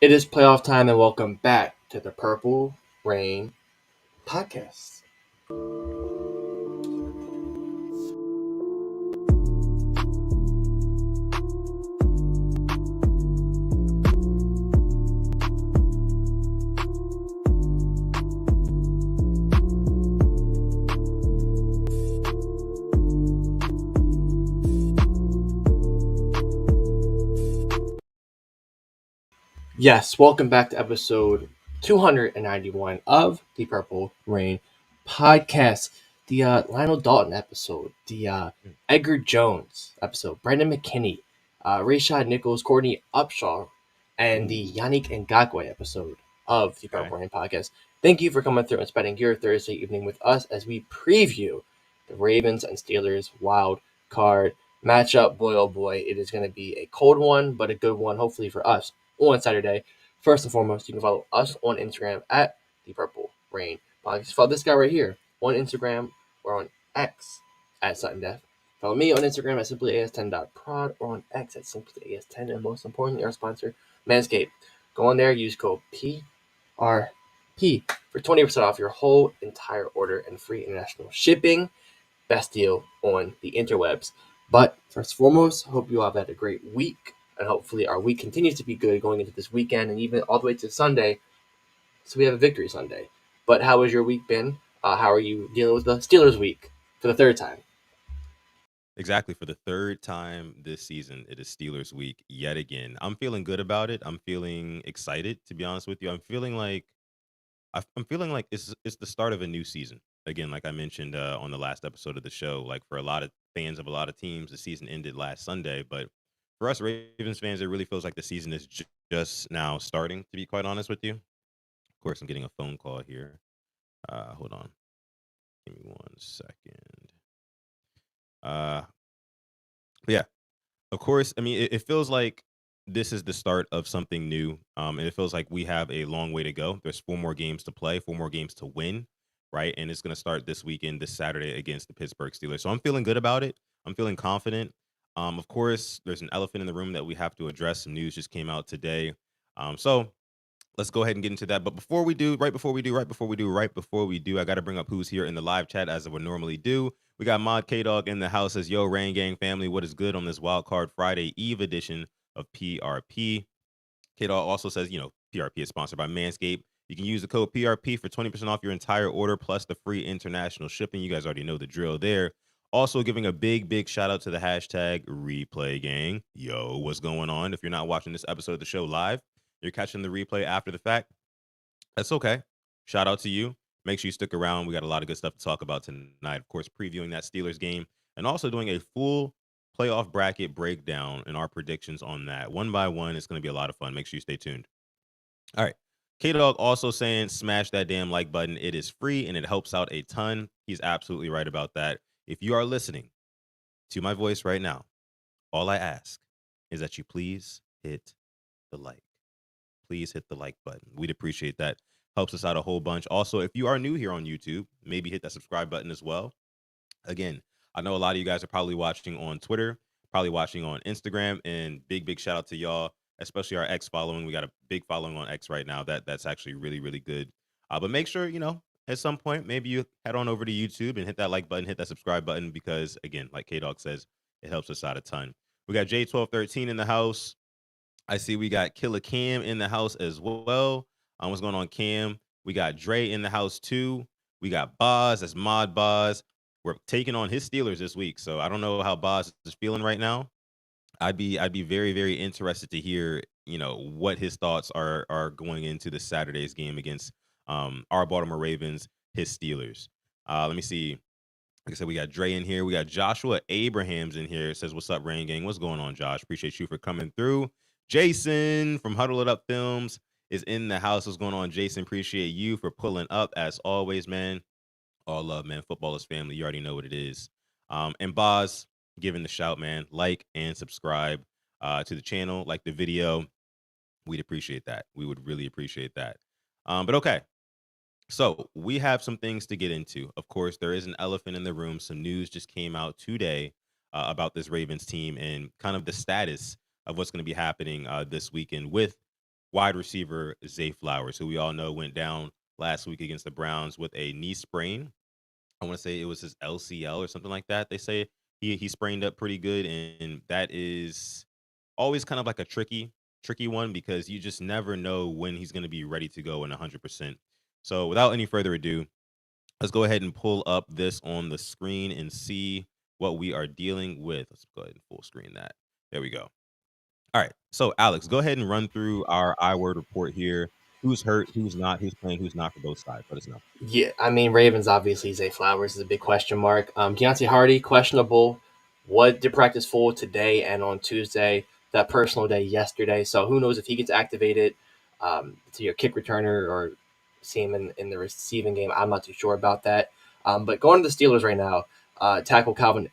It is playoff time, and welcome back to the Purple Rain podcast. Yes, welcome back to episode 291 of the Purple Rain podcast. The Lionel Dalton episode, the Edgar Jones episode, Brendan McKinney, Rayshad Nichols, Courtney Upshaw, and the Yannick Ngakwe episode of the Purple Rain podcast. Thank you for coming through and spending your Thursday evening with us as we preview the Ravens and Steelers wild card matchup. Boy, oh boy, it is going to be a cold one, but a good one, hopefully for us on Saturday. First and foremost, you can follow us on Instagram at the Purple Rain Podcast. Follow this guy right here on Instagram or on X at Sutton Death. Follow me on Instagram at simplyas10.prod or on X at simplyas10. And most importantly, our sponsor, Manscaped. Go on there, use code PRP for 20% off your whole entire order and free international shipping. Best deal on the interwebs. But first and foremost, hope you all have had a great week. And hopefully our week continues to be good going into this weekend and even all the way to Sunday. So we have a victory Sunday. But how has your week been? How are you dealing with the Steelers week for the third time? Exactly. For the third time this season, it is Steelers week yet again. I'm feeling good about it. I'm feeling excited, to be honest with you. I'm feeling like it's the start of a new season. Again, like I mentioned on the last episode of the show, like for a lot of fans of a lot of teams, the season ended last Sunday. But for us Ravens fans, it really feels like the season is just now starting, to be quite honest with you. Of course, I'm getting a phone call here. Hold on. Give me 1 second. Uh, yeah, of course. I mean, it feels like this is the start of something new. And it feels like we have a long way to go. There's 4 more games to play, 4 more games to win, right? And it's going to start this weekend, this Saturday against the Pittsburgh Steelers. So I'm feeling good about it. I'm feeling confident. Of course, there's an elephant in the room that we have to address. Some news just came out today. So let's go ahead and get into that. But right before we do, I got to bring up who's here in the live chat as I would normally do. We got Mod K Dog in the house. Says, "Yo, Rain Gang family, what is good on this Wildcard Friday Eve edition of PRP?" K Dog also says, PRP is sponsored by Manscaped. You can use the code PRP for 20% off your entire order plus the free international shipping. You guys already know the drill there. Also giving a big shout out to the hashtag replay gang. Yo, what's going on? If you're not watching this episode of the show live, you're catching the replay after the fact. That's okay. Shout out to you. Make sure you stick around. We got a lot of good stuff to talk about tonight. Of course, previewing that Steelers game and also doing a full playoff bracket breakdown and our predictions on that. One by one, it's going to be a lot of fun. Make sure you stay tuned. All right. K Dog also saying, smash that damn like button. It is free and it helps out a ton. He's absolutely right about that. If you are listening to my voice right now, all I ask is that you please hit the like. Please hit the like button. We'd appreciate that. Helps us out a whole bunch. Also, if you are new here on YouTube, maybe hit that subscribe button as well. Again, I know a lot of you guys are probably watching on Twitter, probably watching on Instagram, and big shout out to y'all, especially our X following. We got a big following on X right now. That's actually really good. But make sure, at some point, maybe you head on over to YouTube and hit that like button, hit that subscribe button, because again, like K Dog says, it helps us out a ton. We got J1213 in the house. I see we got Killer Cam in the house as well. What's going on, Cam? We got Dre in the house too. We got Boz, that's Mod Boz. We're taking on his Steelers this week, so I don't know how Boz is feeling right now. I'd be very interested to hear, what his thoughts are going into the Saturday's game against our Baltimore Ravens, his Steelers. Let me see. Like I said, we got Dre in here. We got Joshua Abrahams in here. It says, "What's up, Rain Gang? What's going on, Josh? Appreciate you for coming through." Jason from Huddle It Up Films is in the house. What's going on, Jason? Appreciate you for pulling up as always, man. All love, man. Football is family. You already know what it is. And Boz, giving the shout, man. Like and subscribe to the channel. Like the video. We'd appreciate that. We would really appreciate that. But okay. So we have some things to get into. Of course, there is an elephant in the room. Some news just came out today about this Ravens team and kind of the status of what's going to be happening this weekend with wide receiver Zay Flowers, who we all know went down last week against the Browns with a knee sprain. I want to say it was his LCL or something like that. They say he sprained up pretty good, and that is always kind of like a tricky one because you just never know when he's going to be ready to go in 100%. So without any further ado, let's go ahead and pull up this on the screen and see what we are dealing with. Let's go ahead and full screen that. There we go. All right. So Alex, go ahead and run through our I word report here. Who's hurt? Who's not? Who's playing? Who's not for both sides? Let us know. Yeah, I mean Ravens obviously Zay Flowers is a big question mark. Deontay Hardy questionable. What did practice full today and on Tuesday? That personal day yesterday. So who knows if he gets activated to your kick returner or see him in the receiving game. I'm not too sure about that. But going to the Steelers right now, tackle Calvin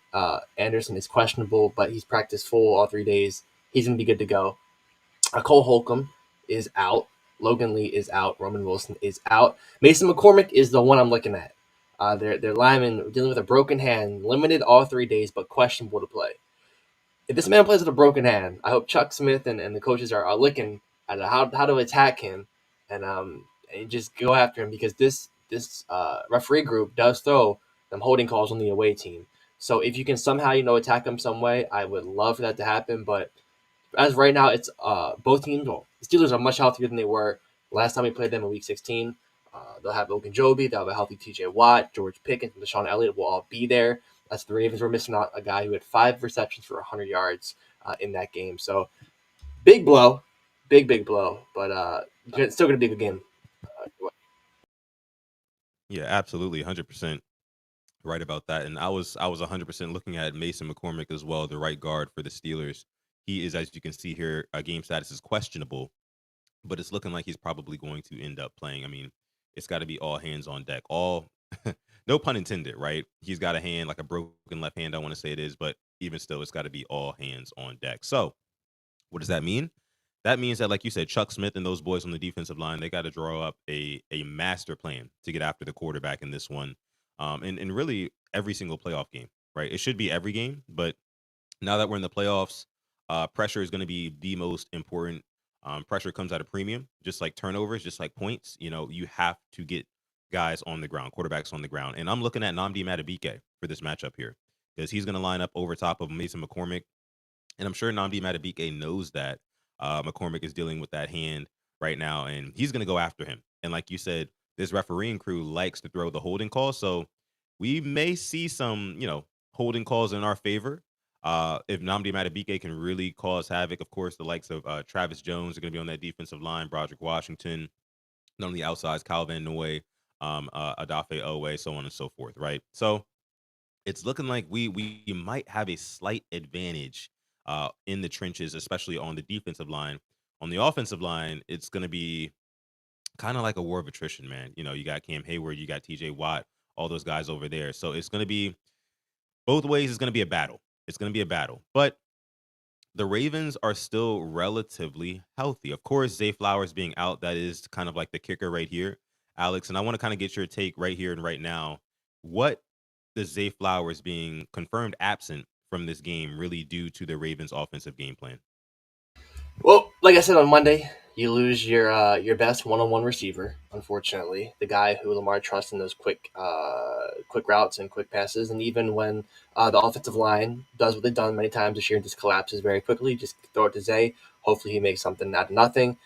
Anderson is questionable, but he's practiced full all 3 days. He's gonna be good to go. Cole Holcomb is out. Logan Lee is out. Roman Wilson is out. Mason McCormick is the one I'm looking at. Their lineman dealing with a broken hand, limited all 3 days, but questionable to play. If this man plays with a broken hand, I hope Chuck Smith and the coaches are looking at how to attack him and just go after him because this referee group does throw them holding calls on the away team. So if you can somehow attack him some way, I would love for that to happen. But as right now, it's both teams. Well, the Steelers are much healthier than they were last time we played them in Week 16. They'll have Logan Joby, they'll have a healthy T.J. Watt, George Pickens, and Deshaun Elliott will all be there. That's the Ravens were missing out a guy who had 5 receptions for 100 yards in that game. So big blow, big blow, but it's still going to be a good game. Yeah, absolutely, 100% right about that. And I was 100% looking at Mason McCormick as well, the right guard for the Steelers. He is, as you can see here, game status is questionable, but it's looking like he's probably going to end up playing. I mean, it's got to be all hands on deck. All, no pun intended, right? He's got a hand like a broken left hand. I want to say it is, but even still, it's got to be all hands on deck. So, what does that mean? That means that, like you said, Chuck Smith and those boys on the defensive line, they got to draw up a master plan to get after the quarterback in this one, and really every single playoff game, right? It should be every game, but now that we're in the playoffs, pressure is going to be the most important. Pressure comes at a premium, just like turnovers, just like points. You have to get guys on the ground, quarterbacks on the ground. And I'm looking at Namdi Matabike for this matchup here because he's going to line up over top of Mason McCormick. And I'm sure Namdi Matabike knows that McCormick is dealing with that hand right now, and he's going to go after him. And like you said, this refereeing crew likes to throw the holding call. So we may see some, holding calls in our favor. If Namdi Matabike can really cause havoc, of course, the likes of Travis Jones are going to be on that defensive line, Broderick Washington, on the outsides, Kyle Van Noy, Adafe Owe, so on and so forth, right? So it's looking like we might have a slight advantage in the trenches, especially on the defensive line. On the offensive line, it's going to be kind of like a war of attrition, man. You got Cam Hayward, you got T.J. Watt, all those guys over there. So it's going to be both ways. It's going to be a battle. It's going to be a battle, but the Ravens are still relatively healthy. Of course, Zay Flowers being out, that is kind of like the kicker right here, Alex. And I want to kind of get your take right here and right now. What does Zay Flowers being confirmed absent from this game really do to the Ravens' offensive game plan? Well, like I said on Monday, you lose your best one-on-one receiver. Unfortunately, the guy who Lamar trusts in those quick routes and quick passes, and even when the offensive line does what they've done many times this year and just collapses very quickly, just throw it to Zay. Hopefully, he makes something out of nothing.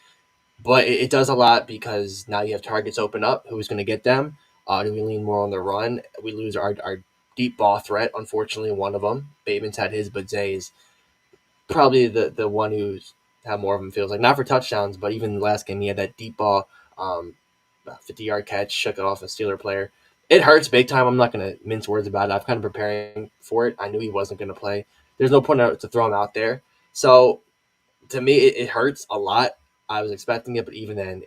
But it does a lot because now you have targets open up. Who's going to get them? Do we lean more on the run? We lose our deep ball threat. Unfortunately, one of them. Bateman's had his, but Zay is probably the one who's had more of them feels like not for touchdowns, but even last game he had that deep ball, 50-yard catch, shook it off a Steeler player. It hurts big time. I'm not going to mince words about it. I've kind of preparing for it. I knew he wasn't going to play. There's no point to throw him out there. So to me, it hurts a lot. I was expecting it, but even then,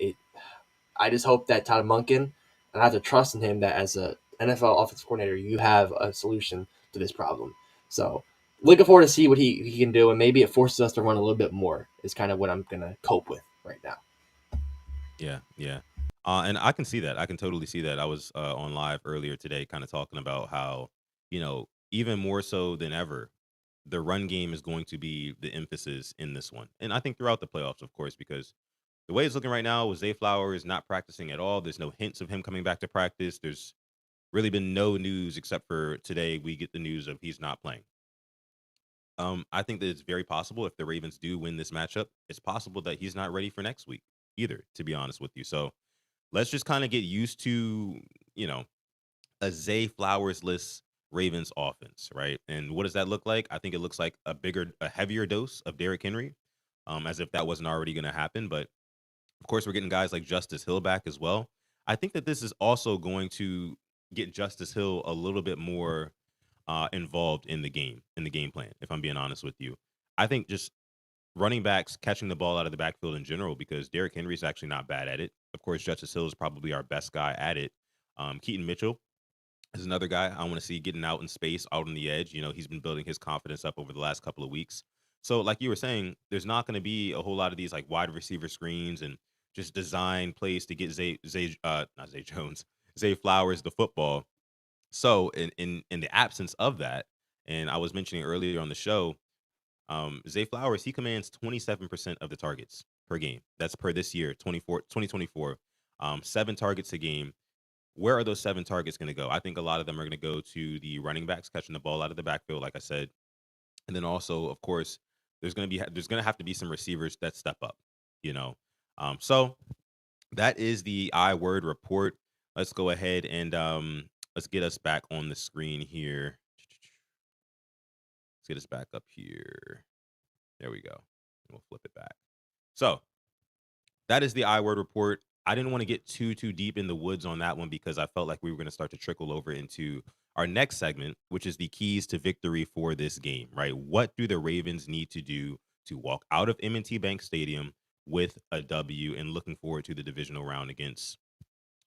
I just hope that Todd Monken, and I have to trust in him that as a NFL offensive coordinator, you have a solution to this problem. So looking forward to see what he can do, and maybe it forces us to run a little bit more. Is kind of what I'm gonna cope with right now. Yeah, yeah. And I can see that. I can totally see that. I was on live earlier today, kind of talking about how, even more so than ever, the run game is going to be the emphasis in this one. And I think throughout the playoffs, of course, because The way it's looking right now, Zay Flowers not practicing at all. There's no hints of him coming back to practice. There's really been no news except for today. We get the news of he's not playing. I think that it's very possible if the Ravens do win this matchup, it's possible that he's not ready for next week either, to be honest with you. So let's just kind of get used to, you know, a Zay Flowers list Ravens offense, right? And what does that look like? I think it looks like a heavier dose of Derrick Henry, as if that wasn't already going to happen. But of course, we're getting guys like Justice Hill back as well. I think that this is also going to get Justice Hill a little bit more involved in the game plan. If I'm being honest with you, I think just running backs catching the ball out of the backfield in general, because Derrick Henry is actually not bad at it. Of course, Justice Hill is probably our best guy at it. Keaton Mitchell is another guy I want to see getting out in space, out on the edge. You know, he's been building his confidence up over the last couple of weeks. So, like you were saying, there's not going to be a whole lot of these like wide receiver screens and just design plays to get not Zay Jones, Zay Flowers the football. So, in the absence of that, and I was mentioning earlier on the show, Zay Flowers, he commands 27% of the targets per game. That's per this year, 2024. 7 targets a game. Where are those 7 targets going to go? I think a lot of them are going to go to the running backs catching the ball out of the backfield, like I said, and then also, of course, there's going to have to be some receivers that step up. You know, so that is the I word report. Let's go ahead and let's get us back on the screen here. Let's get us back up here. There we go. We'll flip it back. So that is the I word report. I didn't want to get too deep in the woods on that one because I felt like we were going to start to trickle over into our next segment, which is the keys to victory for this game, right? What do the Ravens need to do to walk out of M&T Bank Stadium with a W and looking forward to the divisional round against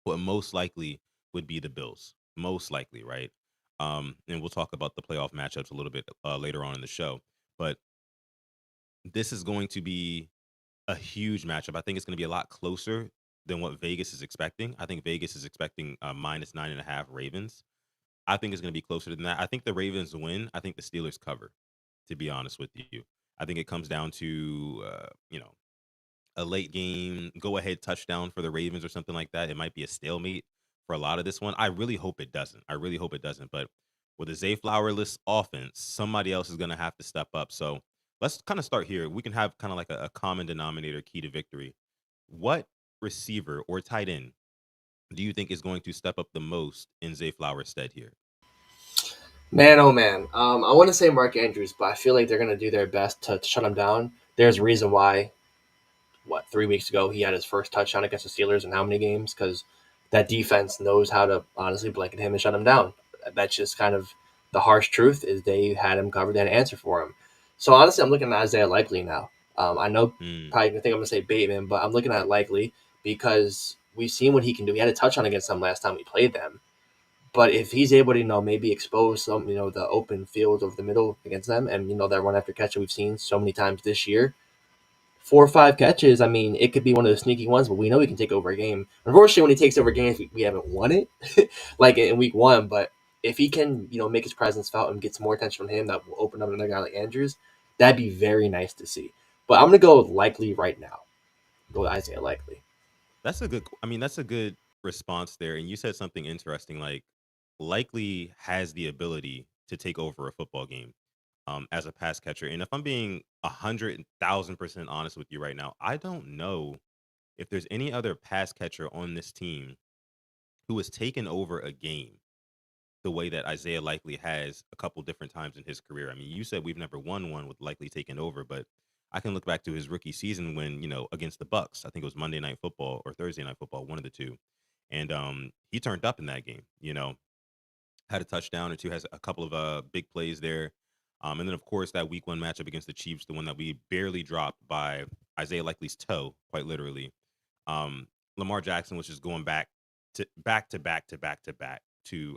what most likely would be the Bills? Most likely, right? And we'll talk about the playoff matchups a little bit later on in the show. But this is going to be a huge matchup. I think it's going to be a lot closer than what Vegas is expecting. I think Vegas is expecting -9.5 Ravens. I think it's going to be closer than that. I think the Ravens win. I think the Steelers cover, to be honest with you. I think it comes down to, a late game go ahead touchdown for the Ravens or something like that. It might be a stalemate for a lot of this one. I really hope it doesn't. I really hope it doesn't. But with a Zay Flowerless offense, somebody else is going to have to step up. So let's kind of start here. We can have kind of like a common denominator key to victory. What receiver or tight end do you think is going to step up the most in Zay Flowers' stead here? Man, oh man. I want to say Mark Andrews, but I feel like they're going to do their best to shut him down. There's a reason why, 3 weeks ago, he had his first touchdown against the Steelers in how many games? Because that defense knows how to honestly blanket him and shut him down. That's just kind of the harsh truth is they had him covered, they had an answer for him. So honestly, I'm looking at Isaiah Likely now. I know Mm, probably gonna think I'm going to say Bateman, but I'm looking at Likely because we've seen what he can do. He had a touchdown against them last time we played them. But if he's able to, maybe expose some, the open field of the middle against them, and that run after catch that we've seen so many times this year, 4 or 5 catches. I mean, it could be one of those sneaky ones, but we know he can take over a game. Unfortunately, when he takes over games, we haven't won it, like in week one. But if he can, make his presence felt and get some more attention from him, that will open up another guy like Andrews. That'd be very nice to see. But I'm gonna go with Likely right now. Go with Isaiah Likely. I mean, that's a good response there. And you said something interesting, like likely has the ability to take over a football game as a pass catcher. And if I'm being 100,000% honest with you right now, I don't know if there's any other pass catcher on this team who has taken over a game the way that Isaiah Likely has a couple different times in his career. I mean, you said we've never won one with Likely taking over, but I can look back to his rookie season when, against the Bucks, I think it was Monday Night Football or Thursday Night Football, one of the two. And he turned up in that game, had a touchdown or two, has a couple of big plays there. And then, of course, that week one matchup against the Chiefs, the one that we barely dropped by Isaiah Likely's toe, quite literally. Lamar Jackson was just going back to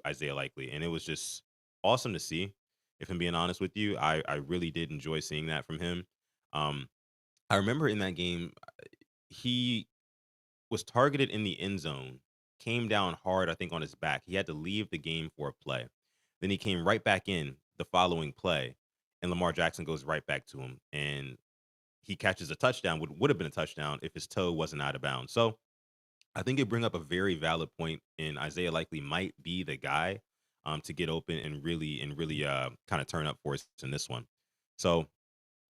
Isaiah Likely, and it was just awesome to see. If I'm being honest with you, I really did enjoy seeing that from him. Um, I remember in that game, he was targeted in the end zone, came down hard, I think, on his back. He had to leave the game for a play. Then he came right back in the following play, and Lamar Jackson goes right back to him. And he catches a touchdown, would have been a touchdown if his toe wasn't out of bounds. So I think you bring up a very valid point, and Isaiah Likely might be the guy to get open and really kind of turn up for us in this one. So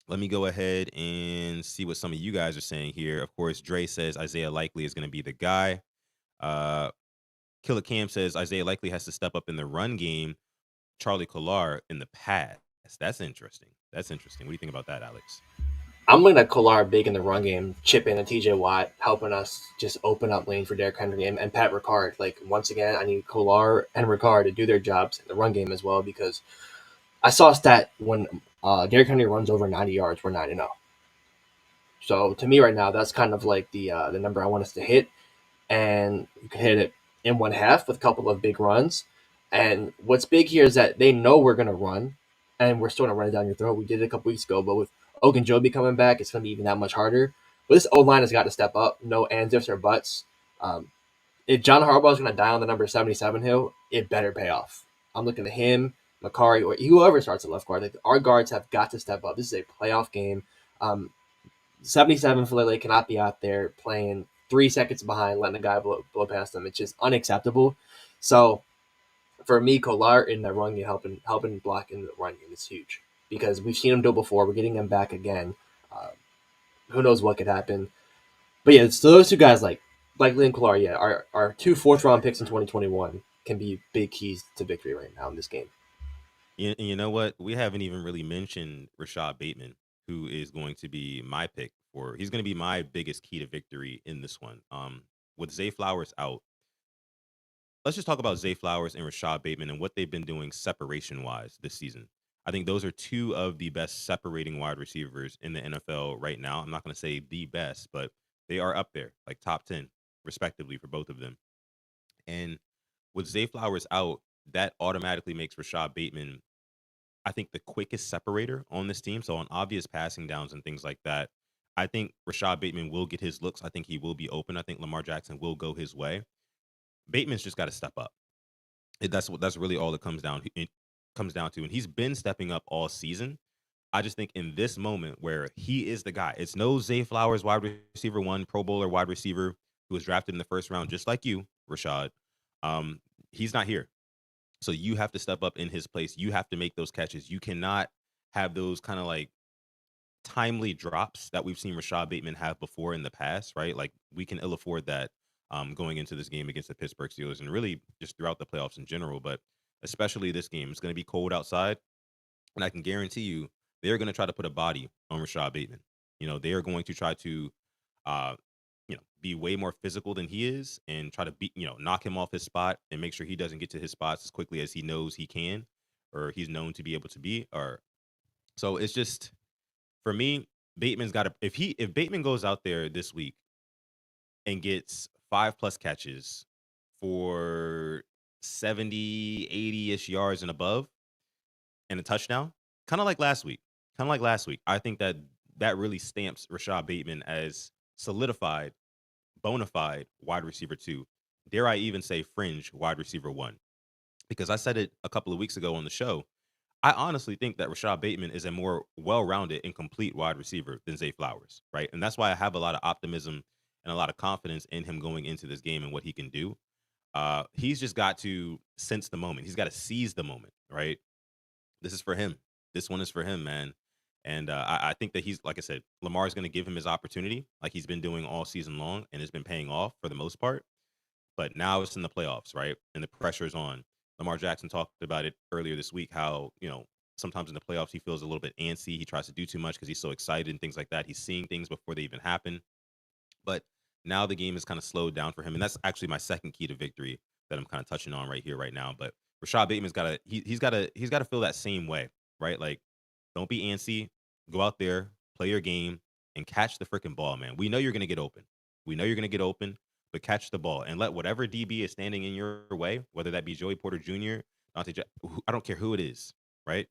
let me go ahead and see what some of you guys are saying here. Of course, Dre says Isaiah Likely is going to be the guy. Uh, Killer Cam says Isaiah Likely has to step up in the run game. Charlie Collar in the pass. That's interesting. That's interesting. What do you think about that, Alex? I'm looking at Kolar big in the run game, chipping and TJ Watt helping us just open up lane for Derrick Henry and Pat Ricard. Like once again, I need Kolar and Ricard to do their jobs in the run game as well because I saw a stat when Derrick Henry runs over 90 yards, we're 9-0. So to me right now, that's kind of like the number I want us to hit, and you can hit it in one half with a couple of big runs. And what's big here is that they know we're going to run, and we're still going to run it down your throat. We did it a couple weeks ago, but with Ogunjobi coming back, it's going to be even that much harder. But this O line has got to step up. No ands, ifs, or buts. Um, if John Harbaugh is going to die on the number 77 hill, it better pay off. I'm looking at him, Makari, or whoever starts at left guard. Like, our guards have got to step up. This is a playoff game. 77 Falele cannot be out there playing 3 seconds behind, letting the guy blow past them. It's just unacceptable. So for me, Kolar in the run game, helping block in the run game is huge because we've seen him do it before. We're getting him back again. Who knows what could happen? But yeah, so those two guys like Liam Kolar, yeah, our two fourth round picks in 2021 can be big keys to victory right now in this game. You know what? We haven't even really mentioned Rashad Bateman, who is going to be my pick for. He's going to be my biggest key to victory in this one. With Zay Flowers out, let's just talk about Zay Flowers and Rashad Bateman and what they've been doing separation wise this season. I think those are two of the best separating wide receivers in the NFL right now. I'm not going to say the best, but they are up there, like top 10, respectively, for both of them. And with Zay Flowers out, that automatically makes Rashad Bateman, I think, the quickest separator on this team. So on obvious passing downs and things like that, I think Rashad Bateman will get his looks. I think he will be open. I think Lamar Jackson will go his way. Bateman's just got to step up. That's really all it comes down to. And he's been stepping up all season. I just think in this moment where he is the guy, it's no Zay Flowers, wide receiver one, Pro Bowler wide receiver who was drafted in the first round, just like you, Rashad. Um, he's not here. So you have to step up in his place. You have to make those catches. You cannot have those kind of like timely drops that we've seen Rashad Bateman have before in the past, right? Like we can ill afford that going into this game against the Pittsburgh Steelers and really just throughout the playoffs in general, but especially this game. It's going to be cold outside, and I can guarantee you they're going to try to put a body on Rashad Bateman. They are going to try to, uh, be way more physical than he is and try to knock him off his spot and make sure he doesn't get to his spots as quickly as he knows he can or he's known to be able to be. Or so it's just for me, Bateman's got to if Bateman goes out there this week and gets 5+ catches for 70, 80-ish yards and above and a touchdown, kind of like last week. Kind of like last week. I think that really stamps Rashad Bateman as solidified, bona fide wide receiver 2. Dare I even say fringe wide receiver 1? Because I said it a couple of weeks ago on the show. I honestly think that Rashad Bateman is a more well-rounded and complete wide receiver than Zay Flowers, right? And that's why I have a lot of optimism and a lot of confidence in him going into this game and what he can do. He's just got to sense the moment. He's got to seize the moment, right? This is for him. This one is for him, man. And I think that he's, like I said, Lamar is going to give him his opportunity, like he's been doing all season long, and it's been paying off for the most part. But now it's in the playoffs, right? And the pressure is on. Lamar Jackson talked about it earlier this week, how, sometimes in the playoffs he feels a little bit antsy. He tries to do too much because he's so excited and things like that. He's seeing things before they even happen. But now the game is kind of slowed down for him. And that's actually my second key to victory that I'm kind of touching on right here, right now. But Rashad Bateman's he's gotta feel that same way, right? Like, don't be antsy. Go out there, play your game, and catch the freaking ball, man. We know you're gonna get open. We know you're gonna get open, but catch the ball and let whatever DB is standing in your way, whether that be Joey Porter Jr., I don't care who it is, right?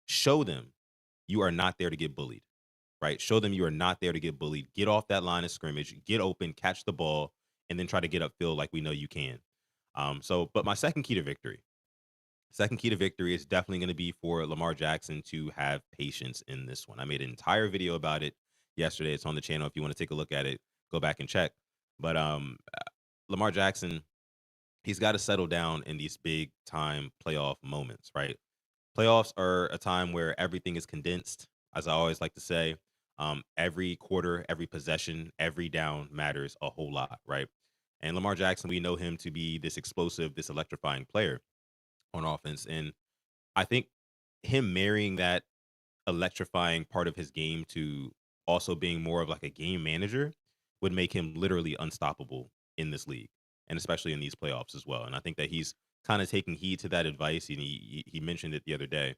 Show them you are not there to get bullied, right? Show them you are not there to get bullied. Get off that line of scrimmage, get open, catch the ball, and then try to get upfield like we know you can. But my second key to victory, Second key to victory is definitely going to be for Lamar Jackson to have patience in this one. I made an entire video about it yesterday. It's on the channel. If you want to take a look at it, go back and check. But Lamar Jackson, he's got to settle down in these big time playoff moments, right? Playoffs are a time where everything is condensed, as I always like to say. Every quarter, every possession, every down matters a whole lot, right? And Lamar Jackson, we know him to be this explosive, this electrifying player on offense. And I think him marrying that electrifying part of his game to also being more of like a game manager would make him literally unstoppable in this league and especially in these playoffs as well. And I think that he's kind of taking heed to that advice. And he mentioned it the other day.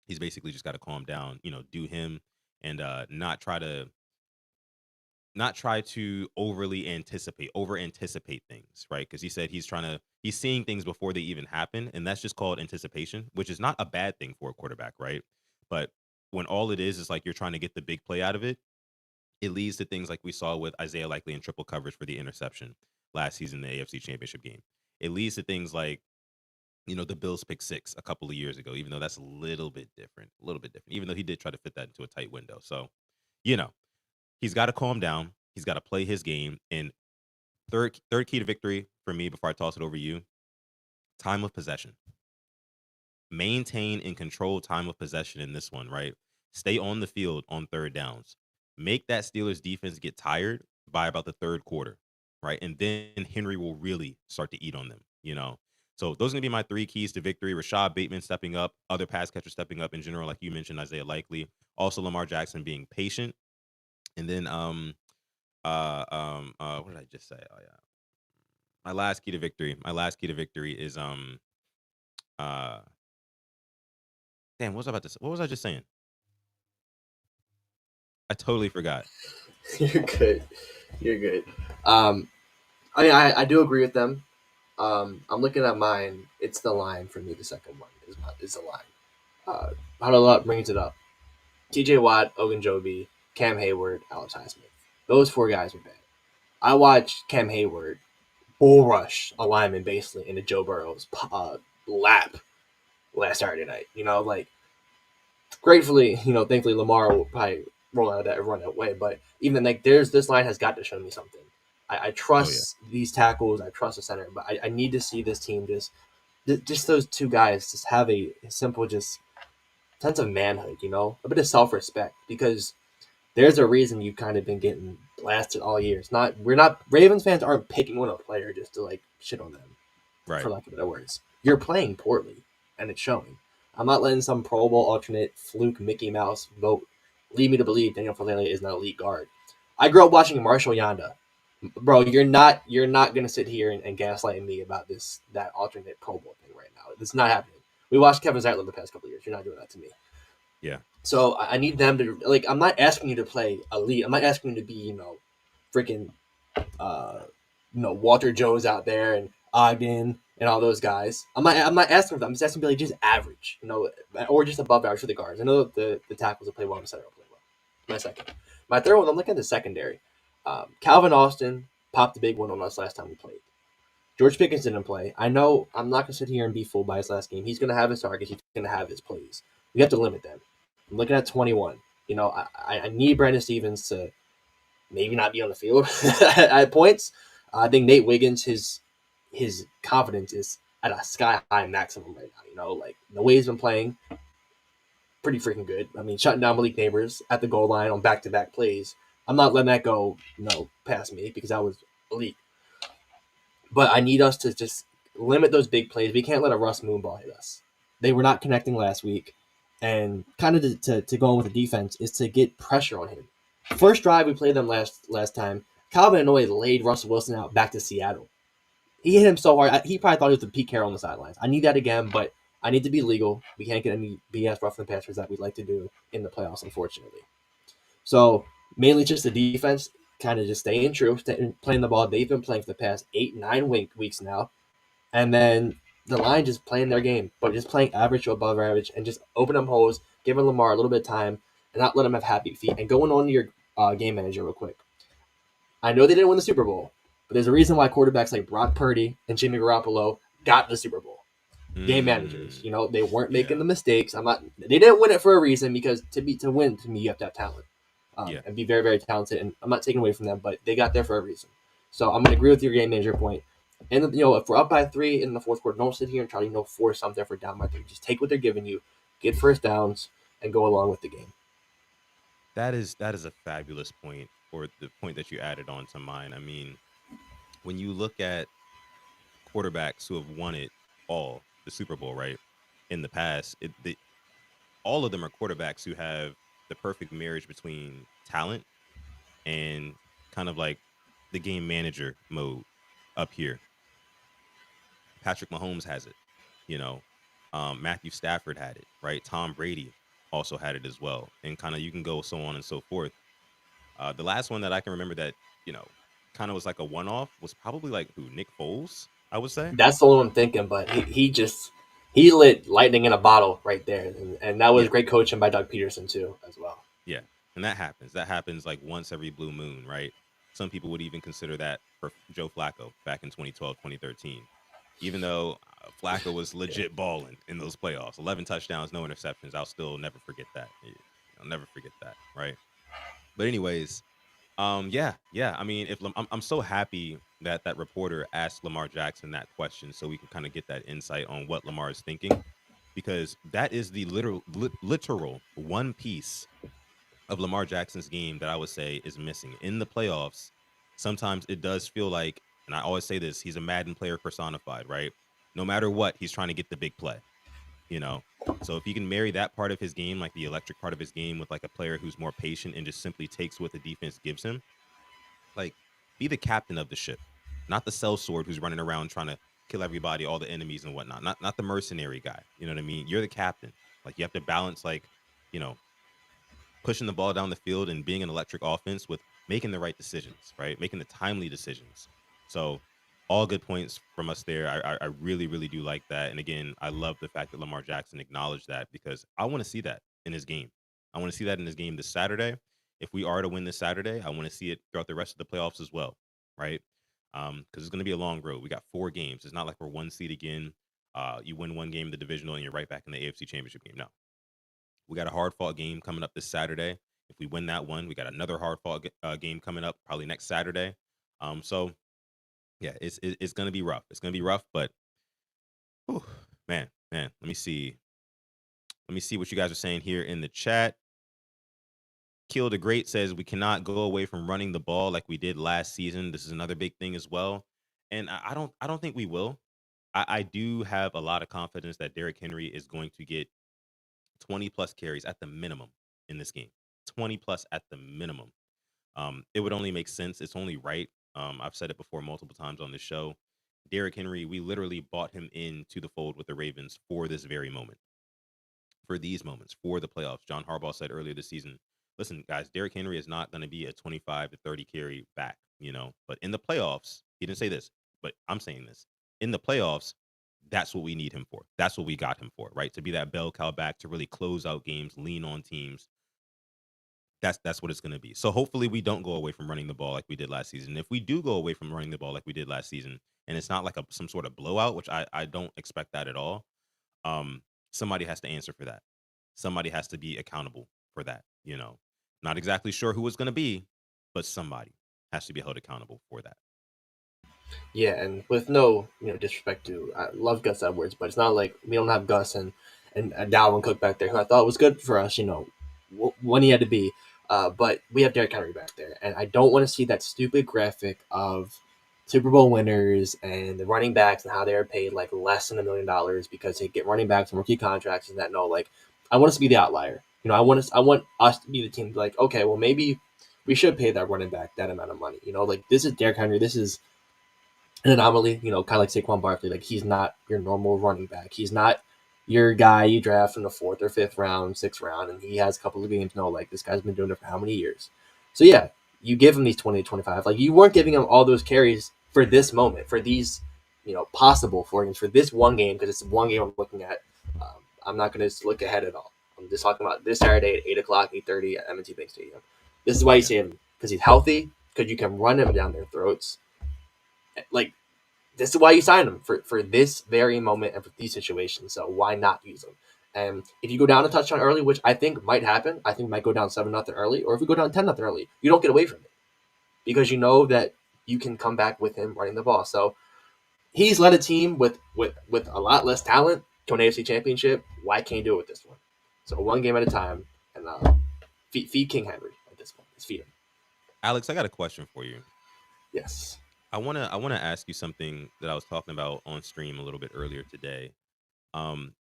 He's basically just got to calm down, do him and not try to over anticipate things, right? Because he said he's seeing things before they even happen, and that's just called anticipation, which is not a bad thing for a quarterback, right? But when all it is like you're trying to get the big play out of it, it leads to things like we saw with Isaiah Likely in triple coverage for the interception last season in the AFC Championship game. It leads to things like the Bills pick six a couple of years ago, even though that's a little bit different, even though he did try to fit that into a tight window. So, you know, he's got to calm down. He's got to play his game. And third key to victory for me before I toss it over to you, time of possession. Maintain and control time of possession in this one, right? Stay on the field on third downs. Make that Steelers defense get tired by about the third quarter, right? And then Henry will really start to eat on them. So those are going to be my three keys to victory. Rashad Bateman stepping up, other pass catchers stepping up in general, like you mentioned, Isaiah Likely. Also Lamar Jackson being patient. And then what did I just say? Oh yeah. My last key to victory. My last key to victory is uh damn, what was I about to say? What was I just saying? I totally forgot. You're good. You're good. Um, I do agree with them. I'm looking at mine. It's the line for me. The second one is the line. How brings it up. T.J. Watt, Ogunjobi, Cam Hayward, Alex Highsmith. Those four guys were bad. I watched Cam Hayward bull rush a lineman basically into Joe Burrow's lap last Saturday night. Gratefully, thankfully Lamar will probably roll out of that and run that way. But even then, this line has got to show me something. I Oh yeah. trust these tackles. I trust the center, but I need to see this team just those two guys just have a simple just sense of manhood, a bit of self respect because there's a reason you've kind of been getting blasted all year. We're not Ravens fans aren't picking on a player just to like shit on them, Right. for lack of better words. You're playing poorly, and it's showing. I'm not letting some Pro Bowl alternate fluke Mickey Mouse vote lead me to believe Daniel Falele is an elite guard. I grew up watching Marshall Yanda. Bro, you're not gonna sit here and gaslight me about that alternate Pro Bowl thing right now. It's not happening. We watched Kevin Zeitler the past couple of years. You're not doing that to me. Yeah. So I need them to like. I'm not asking you to play elite. I'm not asking you to be freaking uh, Walter Joe's out there and Ogden and all those guys. I'm not asking for them. I'm just asking to be like just average, or just above average for the guards. I know the tackles will play well, the center will play well. My second, my third one. I'm looking at the secondary. Calvin Austin popped the big one on us last time we played. George Pickens didn't play. I know I'm not gonna sit here and be fooled by his last game. He's gonna have his targets. He's gonna have his plays. We have to limit them. I'm looking at 21. I need Brandon Stevens to maybe not be on the field at points. I think Nate Wiggins, his confidence is at a sky high maximum right now. Like the way he's been playing, pretty freaking good. I mean, shutting down Malik Neighbors at the goal line on back-to-back plays. I'm not letting that go, past me because that was elite. But I need us to just limit those big plays. We can't let a Russ Moonball hit us. They were not connecting last week. And kind of to go on with the defense is to get pressure on him. First drive we played them last time, Calvin Noy laid Russell Wilson out back to Seattle. He hit him so hard. He probably thought he was the Pete Carroll on the sidelines. I need that again, but I need to be legal. We can't get any BS rough in the passers that we'd like to do in the playoffs, unfortunately. So mainly just the defense, kind of just staying true, playing the ball. They've been playing for the past 8-9 weeks now, and then the line just playing their game, but just playing average to above average, and just open up holes, giving Lamar a little bit of time, and not let him have happy feet. And going on to your game manager real quick. I know they didn't win the Super Bowl, but there's a reason why quarterbacks like Brock Purdy and Jimmy Garoppolo got the Super Bowl. game managers. Mm, They weren't making yeah, the mistakes. They didn't win it for a reason, because to win, to me, you have to have talent, yeah. and be very, very talented. And I'm not taking away from them, but they got there for a reason. So I'm gonna agree with your game manager point. And if we're up by 3 in the fourth quarter, don't sit here and try to force something if we're down by 3. Just take what they're giving you, get first downs, and go along with the game. That is a fabulous point, or the point that you added on to mine. I mean, when you look at quarterbacks who have won it all, the Super Bowl, right? In the past, all of them are quarterbacks who have the perfect marriage between talent and kind of like the game manager mode up here. Patrick Mahomes has it, you know. Matthew Stafford had it, right? Tom Brady also had it as well, and kind of you can go so on and so forth. The last one that I can remember that you know kind of was like a one-off was probably like who Nick Foles, I would say. That's the one I'm thinking, but he lit lightning in a bottle right there, and that was Yeah, great coaching by Doug Peterson too, as well. yeah, and that happens. That happens like once every blue moon, right? Some people would even consider that for Joe Flacco back in 2012, 2013. Even though Flacco was Yeah. legit balling in those playoffs, 11 touchdowns, no interceptions. I'll still never forget that. I'll never forget that, right? But anyways, yeah, yeah. I mean, if I'm so happy that that reporter asked Lamar Jackson that question, so we can kind of get that insight on what Lamar is thinking, because that is the literal one piece of Lamar Jackson's game that I would say is missing in the playoffs. Sometimes it does feel like, and I always say this, he's a Madden player personified, right? No matter what, he's trying to get the big play, you know. So if he can marry that part of his game, like the electric part of his game, with like a player who's more patient and just simply takes what the defense gives him, like be the captain of the ship, not the sellsword who's running around trying to kill everybody, all the enemies and whatnot. Not the mercenary guy. You know what I mean? You're the captain. Like you have to balance, like you know, pushing the ball down the field and being an electric offense with making the right decisions, right? Making the timely decisions. So all good points from us there. I really, really do like that. And again, I love the fact that Lamar Jackson acknowledged that, because I want to see that in his game. I want to see that in his game this Saturday. If we are to win this Saturday, I want to see it throughout the rest of the playoffs as well, right? Because it's going to be a long road. We got 4 games. It's not like we're one seed again. You win one game, the divisional, and you're right back in the AFC Championship game. No, we got a hard fought game coming up this Saturday. If we win that one, we got another hard fought game coming up probably next Saturday. So yeah, it's gonna be rough. It's gonna be rough, but whew, man. Let me see. Let me see what you guys are saying here in the chat. Kill the Great says we cannot go away from running the ball like we did last season. This is another big thing as well, and I don't think we will. I do have a lot of confidence that Derrick Henry is going to get 20 plus carries at the minimum in this game. 20 plus at the minimum. It would only make sense. It's only right. I've said it before multiple times on this show. Derrick Henry, we literally bought him into the fold with the Ravens for this very moment, for these moments, for the playoffs. John Harbaugh said earlier this season, listen, guys, Derrick Henry is not going to be a 25 to 30 carry back, but in the playoffs, he didn't say this, but I'm saying this. In the playoffs, that's what we need him for. That's what we got him for, right? To be that bell cow back, to really close out games, lean on teams. That's what it's going to be. So hopefully we don't go away from running the ball like we did last season. If we do go away from running the ball like we did last season, and it's not like some sort of blowout, which I don't expect that at all, um, somebody has to answer for that. Somebody has to be accountable for that. Not exactly sure who it's going to be, but somebody has to be held accountable for that. Yeah, and with no disrespect to, I love Gus Edwards, but it's not like we don't have Gus and Dalvin Cook back there, who I thought was good for us, when he had to be. But we have Derrick Henry back there, and I don't want to see that stupid graphic of Super Bowl winners and the running backs and how they are paid like less than $1 million because they get running backs and rookie contracts and that. No, like I want us to be the outlier. I want us to be the team. Like, okay, well maybe we should pay that running back that amount of money. Like this is Derrick Henry. This is an anomaly, kind of like Saquon Barkley. Like he's not your normal running back. He's not your guy you draft in the 4th or 5th round, 6th round, and he has a couple of games. No, like this guy's been doing it for how many years? So yeah, you give him these 20 to 25. Like you weren't giving him all those carries for this moment, for these, possible 4 games, for this one game, because it's one game I'm looking at. I'm not going to look ahead at all. I'm just talking about this Saturday at 8 o'clock, 8:30 at M&T Bank Stadium. This is why you Yeah. save him, because he's healthy, because you can run him down their throats. Like this is why you signed him for this very moment and for these situations. So why not use him? And if you go down a touchdown early, which I think might happen, I think might go down 7-0 early, or if we go down 10-0 early, you don't get away from it because you know that you can come back with him running the ball. So he's led a team with a lot less talent to an AFC Championship. Why can't you do it with this one? So one game at a time, and feed King Henry at this point. Just feed him. Alex, I got a question for you. Yes. I wanna ask you something that I was talking about on stream a little bit earlier today. Um,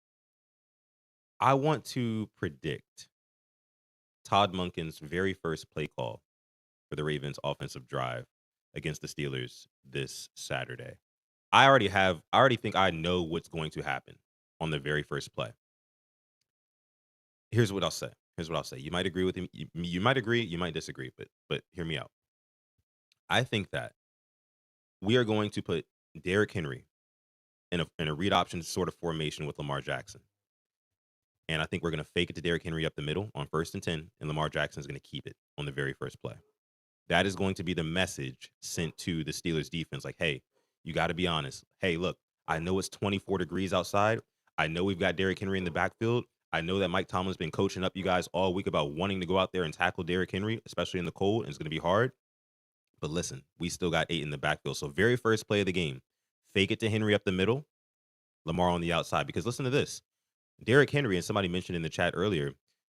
I want to predict Todd Monken's very first play call for the Ravens offensive drive against the Steelers this Saturday. I already think I know what's going to happen on the very first play. Here's what I'll say. Here's what I'll say. You might agree with him. You might agree. You might disagree. But hear me out. I think that we are going to put Derrick Henry in a read option sort of formation with Lamar Jackson, and I think we're going to fake it to Derrick Henry up the middle on 1st and 10, and Lamar Jackson is going to keep it on the very first play. That is going to be the message sent to the Steelers defense. Like, hey, you got to be honest. Hey, look, I know it's 24 degrees outside. I know we've got Derrick Henry in the backfield. I know that Mike Tomlin's been coaching up you guys all week about wanting to go out there and tackle Derrick Henry, especially in the cold, and it's going to be hard. But listen, we still got 8 in the backfield. So very first play of the game, fake it to Henry up the middle, Lamar on the outside. Because listen to this. Derrick Henry, and somebody mentioned in the chat earlier,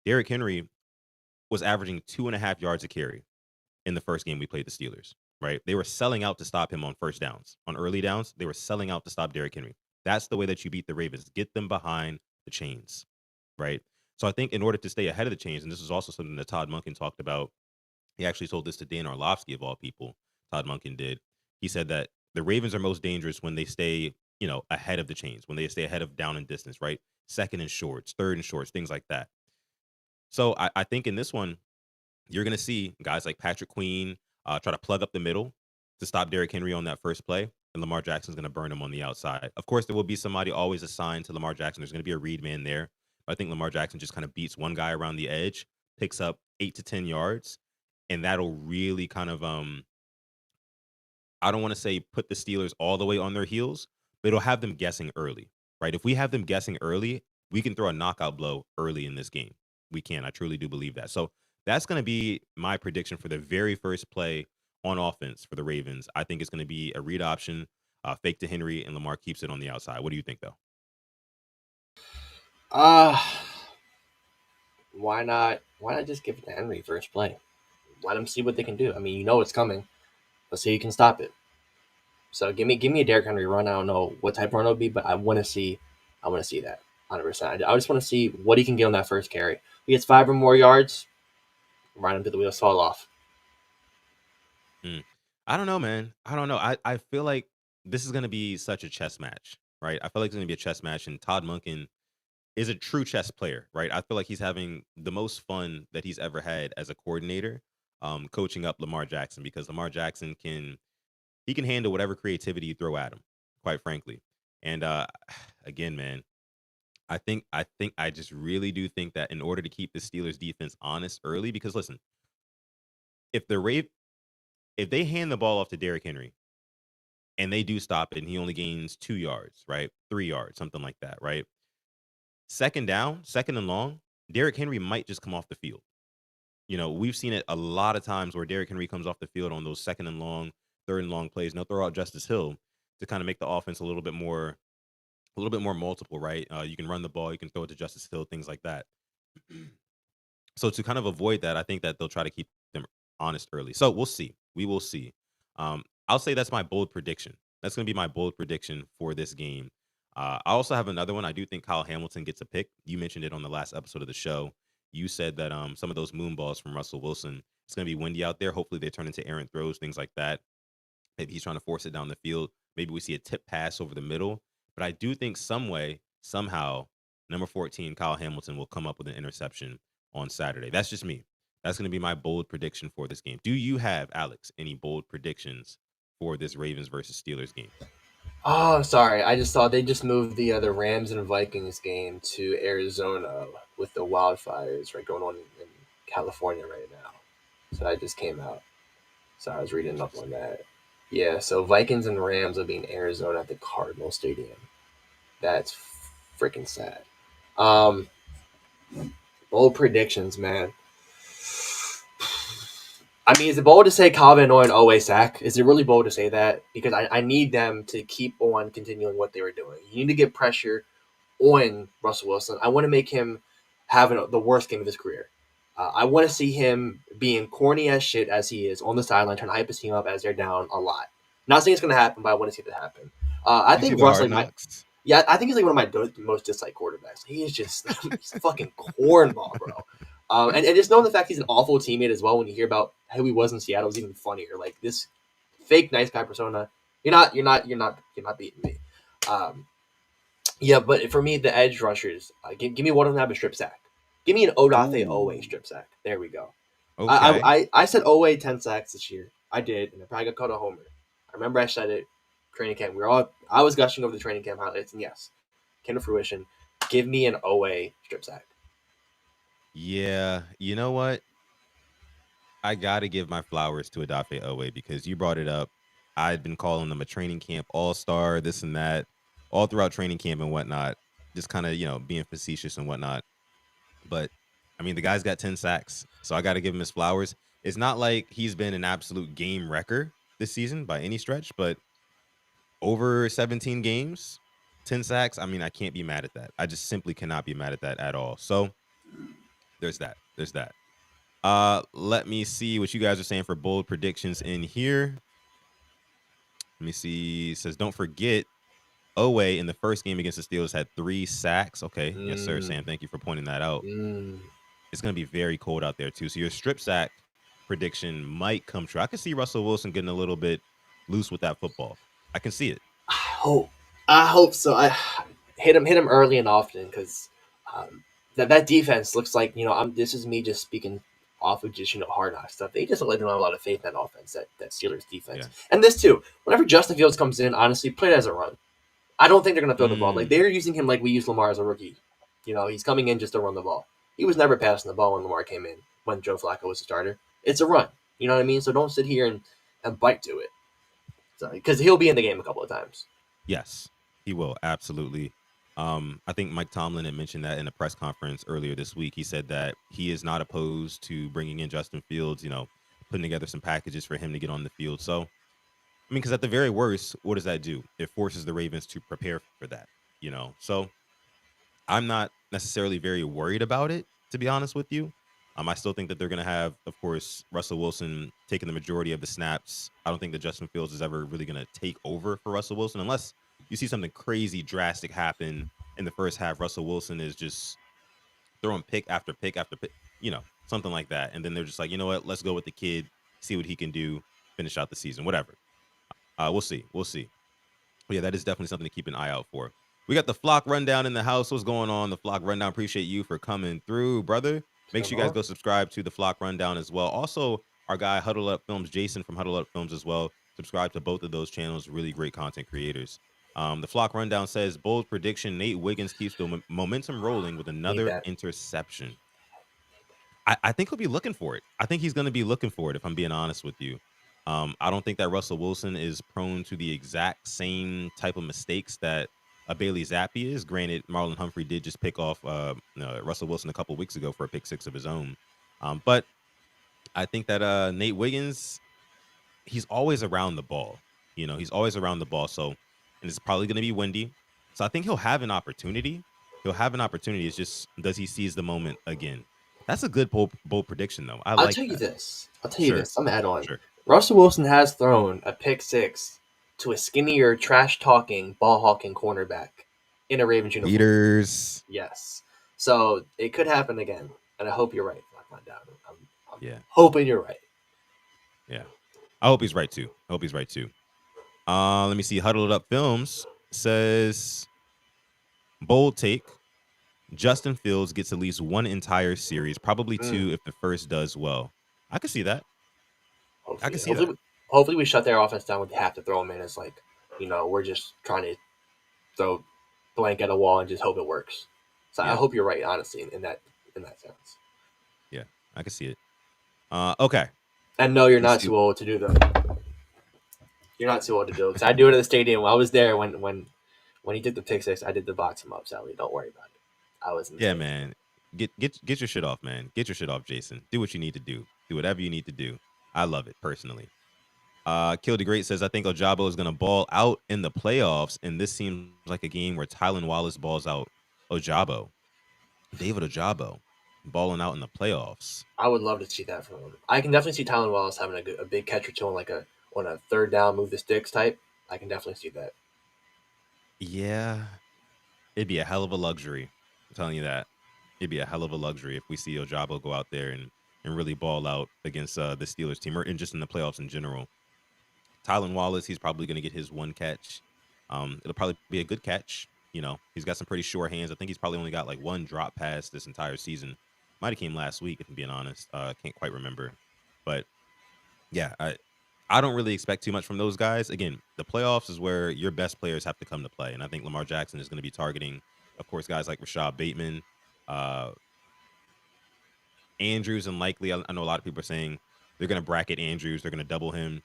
Derrick Henry was averaging 2.5 yards a carry in the first game we played the Steelers, right? They were selling out to stop him on first downs. On early downs, they were selling out to stop Derrick Henry. That's the way that you beat the Ravens. Get them behind the chains, right? So I think in order to stay ahead of the chains, and this is also something that Todd Monken talked about, he actually told this to Dan Orlovsky of all people. Todd Monken did. He said that the Ravens are most dangerous when they stay, ahead of the chains, when they stay ahead of down and distance, right? Second and shorts, third and shorts, things like that. So I think in this one, you're going to see guys like Patrick Queen try to plug up the middle to stop Derrick Henry on that first play, and Lamar Jackson's going to burn him on the outside. Of course, there will be somebody always assigned to Lamar Jackson. There's going to be a read man there. But I think Lamar Jackson just kind of beats one guy around the edge, picks up 8 to 10 yards, and that'll really kind of I don't want to say put the Steelers all the way on their heels, but it'll have them guessing early, right? If we have them guessing early, we can throw a knockout blow early in this game. We can. I truly do believe that. So that's going to be my prediction for the very first play on offense for the Ravens. I think it's going to be a read option, fake to Henry, and Lamar keeps it on the outside. What do you think, though? Uh why not? Why not just give it to Henry first play? Let them see what they can do. I mean, you know it's coming. Let's see who can stop it. So give me a Derrick Henry run. I don't know what type of run it'll be, but I want to see that 100%. I just want to see what he can get on that first carry. If he gets 5 or more yards, run him to the wheels fall off. Mm. I don't know, man. I don't know. I feel like this is going to be such a chess match, right? I feel like it's going to be a chess match, and Todd Monken is a true chess player, right? I feel like he's having the most fun that he's ever had as a coordinator, coaching up Lamar Jackson because Lamar Jackson can handle whatever creativity you throw at him, quite frankly. And again, man, I think I just really do think that in order to keep the Steelers defense honest early, because listen, if the Rave if they hand the ball off to Derrick Henry and they do stop it and he only gains 2 yards, right? 3 yards, something like that, right? Second down, second and long, Derrick Henry might just come off the field. We've seen it a lot of times where Derrick Henry comes off the field on those second and long, third and long plays, and they'll throw out Justice Hill to kind of make the offense a little bit more multiple, right? You can run the ball, you can throw it to Justice Hill, things like that. So to kind of avoid that, I think that they'll try to keep them honest early. So we'll see. We will see. I'll say that's my bold prediction. That's going to be my bold prediction for this game. I also have another one. I do think Kyle Hamilton gets a pick. You mentioned it on the last episode of the show. You said that some of those moon balls from Russell Wilson, it's going to be windy out there. Hopefully they turn into errant throws, things like that. Maybe he's trying to force it down the field. Maybe we see a tip pass over the middle. But I do think some way, somehow, number 14, Kyle Hamilton, will come up with an interception on Saturday. That's just me. That's going to be my bold prediction for this game. Do you have, Alex, any bold predictions for this Ravens versus Steelers game? Oh, sorry. I just thought they just moved the Rams and Vikings game to Arizona with the wildfires right going on in California right now. So I just came out. So I was reading up on Interesting. that. Yeah, so Vikings and Rams will be in Arizona at the Cardinal Stadium. That's freaking sad. Um, Bold predictions, man. I mean, is it bold to say Calvin Owen always sack? Is it really bold to say that? Because I need them to keep on continuing what they were doing. You need to get pressure on Russell Wilson. I want to make him have the worst game of his career. I want to see him being corny as shit as he is on the sideline, trying to hype his team up as they're down a lot. Not saying it's going to happen, but I want to see it happen. I Did you see think the Russ Hard like my Knocks? yeah, I think he's like one of my most disliked quarterbacks. He is just he's fucking cornball, bro. And just knowing the fact he's an awful teammate as well. When you hear about who he was in Seattle, is even funnier. Like this fake nice guy persona. You're not beating me. Um, yeah, but for me, the edge rushers, give me one of them have a strip sack. Give me an Odafe Owe Ooh, strip sack. There we go. okay. I said Owe 10 sacks this year. I did, and I probably got called a homer. I remember I said it. Training camp. I was gushing over the training camp highlights, and yes, came to fruition. Give me an Owe strip sack. Yeah, you know what? I gotta give my flowers to Adafe Owe because you brought it up. I'd been calling them a training camp all-star, this and that, all throughout training camp and whatnot. Just kind of, being facetious and whatnot. But I mean, the guy's got 10 sacks, so I got to give him his flowers. It's not like he's been an absolute game wrecker this season by any stretch, but over 17 games, 10 sacks. I mean, I can't be mad at that. I just simply cannot be mad at that at all. So there's that. There's that. Let me see what you guys are saying for bold predictions in here. Let me see. It says, don't forget, Owe in the first game against the Steelers had 3 sacks. Okay. Yes, sir, Mm, Sam. Thank you for pointing that out. mm. It's going to be very cold out there, too. So your strip sack prediction might come true. I can see Russell Wilson getting a little bit loose with that football. I can see it. I hope so. I hit him early and often because um, that defense looks like This is me just speaking off of just hard knock stuff. They just don't have a lot of faith in that offense, that Steelers defense, Yeah. and this too. Whenever Justin Fields comes in, honestly, play it as a run. I don't think they're going to throw the ball. Like Mm, they're using him like we used Lamar as a rookie. He's coming in just to run the ball. He was never passing the ball when Lamar came in, when Joe Flacco was a starter. It's a run. You know what I mean? So don't sit here and bite to it. So because he'll be in the game a couple of times. yes, he will. Absolutely. I think Mike Tomlin had mentioned that in a press conference earlier this week. He said that he is not opposed to bringing in Justin Fields, putting together some packages for him to get on the field. So, I mean, because at the very worst, what does that do? It forces the Ravens to prepare for that. So I'm not necessarily very worried about it, to be honest with you. I still think that they're going to have, of course, Russell Wilson taking the majority of the snaps. I don't think that Justin Fields is ever really going to take over for Russell Wilson unless you see something crazy drastic happen in the first half. Russell Wilson is just throwing pick after pick after pick, something like that. And then they're just like, you know what? Let's go with the kid, see what he can do, finish out the season, whatever. We'll see. We'll see. But yeah, that is definitely something to keep an eye out for. We got the Flock Rundown in the house. What's going on? The Flock Rundown. Appreciate you for coming through, brother. What's Make going sure you guys on? go subscribe to the Flock Rundown as well. Also, our guy Huddle Up Films, Jason from Huddle Up Films as well. Subscribe to both of those channels. Really great content creators. The Flock Rundown says bold prediction: Nate Wiggins keeps the momentum rolling with Need another that. interception. I think he'll be looking for it. I think he's going to be looking for it, if I'm being honest with you. I don't think that Russell Wilson is prone to the exact same type of mistakes that a Bailey Zappi is. Granted, Marlon Humphrey did just pick off Russell Wilson a couple weeks ago for a pick six of his own. But I think that Nate Wiggins, he's always around the ball. He's always around the ball. So, and it's probably going to be windy. So I think he'll have an opportunity. He'll have an opportunity. It's just, does he seize the moment again? That's a good bold prediction, though. I I'll like tell you that. this. I'll tell you Sure, this. I'm gonna add on. sure. Russell Wilson has thrown a pick six to a skinnier, trash talking, ball hawking cornerback in a Ravens uniform. Leaders. Yes. So it could happen again, and I hope you're right. Lock mine down. I'm Yeah, hoping you're right. yeah. I hope he's right too. I hope he's right too. Let me see. Huddled Up Films says bold take. Justin Fields gets at least one entire series, probably Mm, two if the first does well. I can see that. I can hopefully, see that. hopefully we shut their offense down. We have to throw them in. It's like we're just trying to throw blank at a wall and just hope it works. So I Yeah, hope you're right, honestly, in that sense. yeah. I can see it. Okay. And no, you're Let's not see. too old to do the You're not too old to do it. 'Cause I do it at the stadium. I was there when he did the pick six. I did the box him up, Sally. Don't worry about it. I was in the Yeah, stadium. man. Get your shit off, man. Get your shit off, Jason. Do what you need to do. Do whatever you need to do. I love it personally. Kill the Great says, I think Ojabo is going to ball out in the playoffs, and this seems like a game where Tylan Wallace balls out Ojabo. David Ojabo balling out in the playoffs. I would love to see that from him. I can definitely see Tylen Wallace having a big catch or two on a third down, move the sticks type. I can definitely see that. Yeah, it'd be a hell of a luxury. I'm telling you that. It'd be a hell of a luxury if we see Ojabo go out there and really ball out against the Steelers team, or and just in the playoffs in general. Tylan Wallace, he's probably going to get his one catch. It'll probably be a good catch. You know, he's got some pretty sure hands. I think he's probably only got like one drop pass this entire season. Might have came last week, if I'm being honest. Can't quite remember. But yeah, I don't really expect too much from those guys. Again, the playoffs is where your best players have to come to play. And I think Lamar Jackson is going to be targeting, of course, guys like Rashad Bateman, uh, Andrews, and likely, I know a lot of people are saying they're going to bracket Andrews. They're going to double him,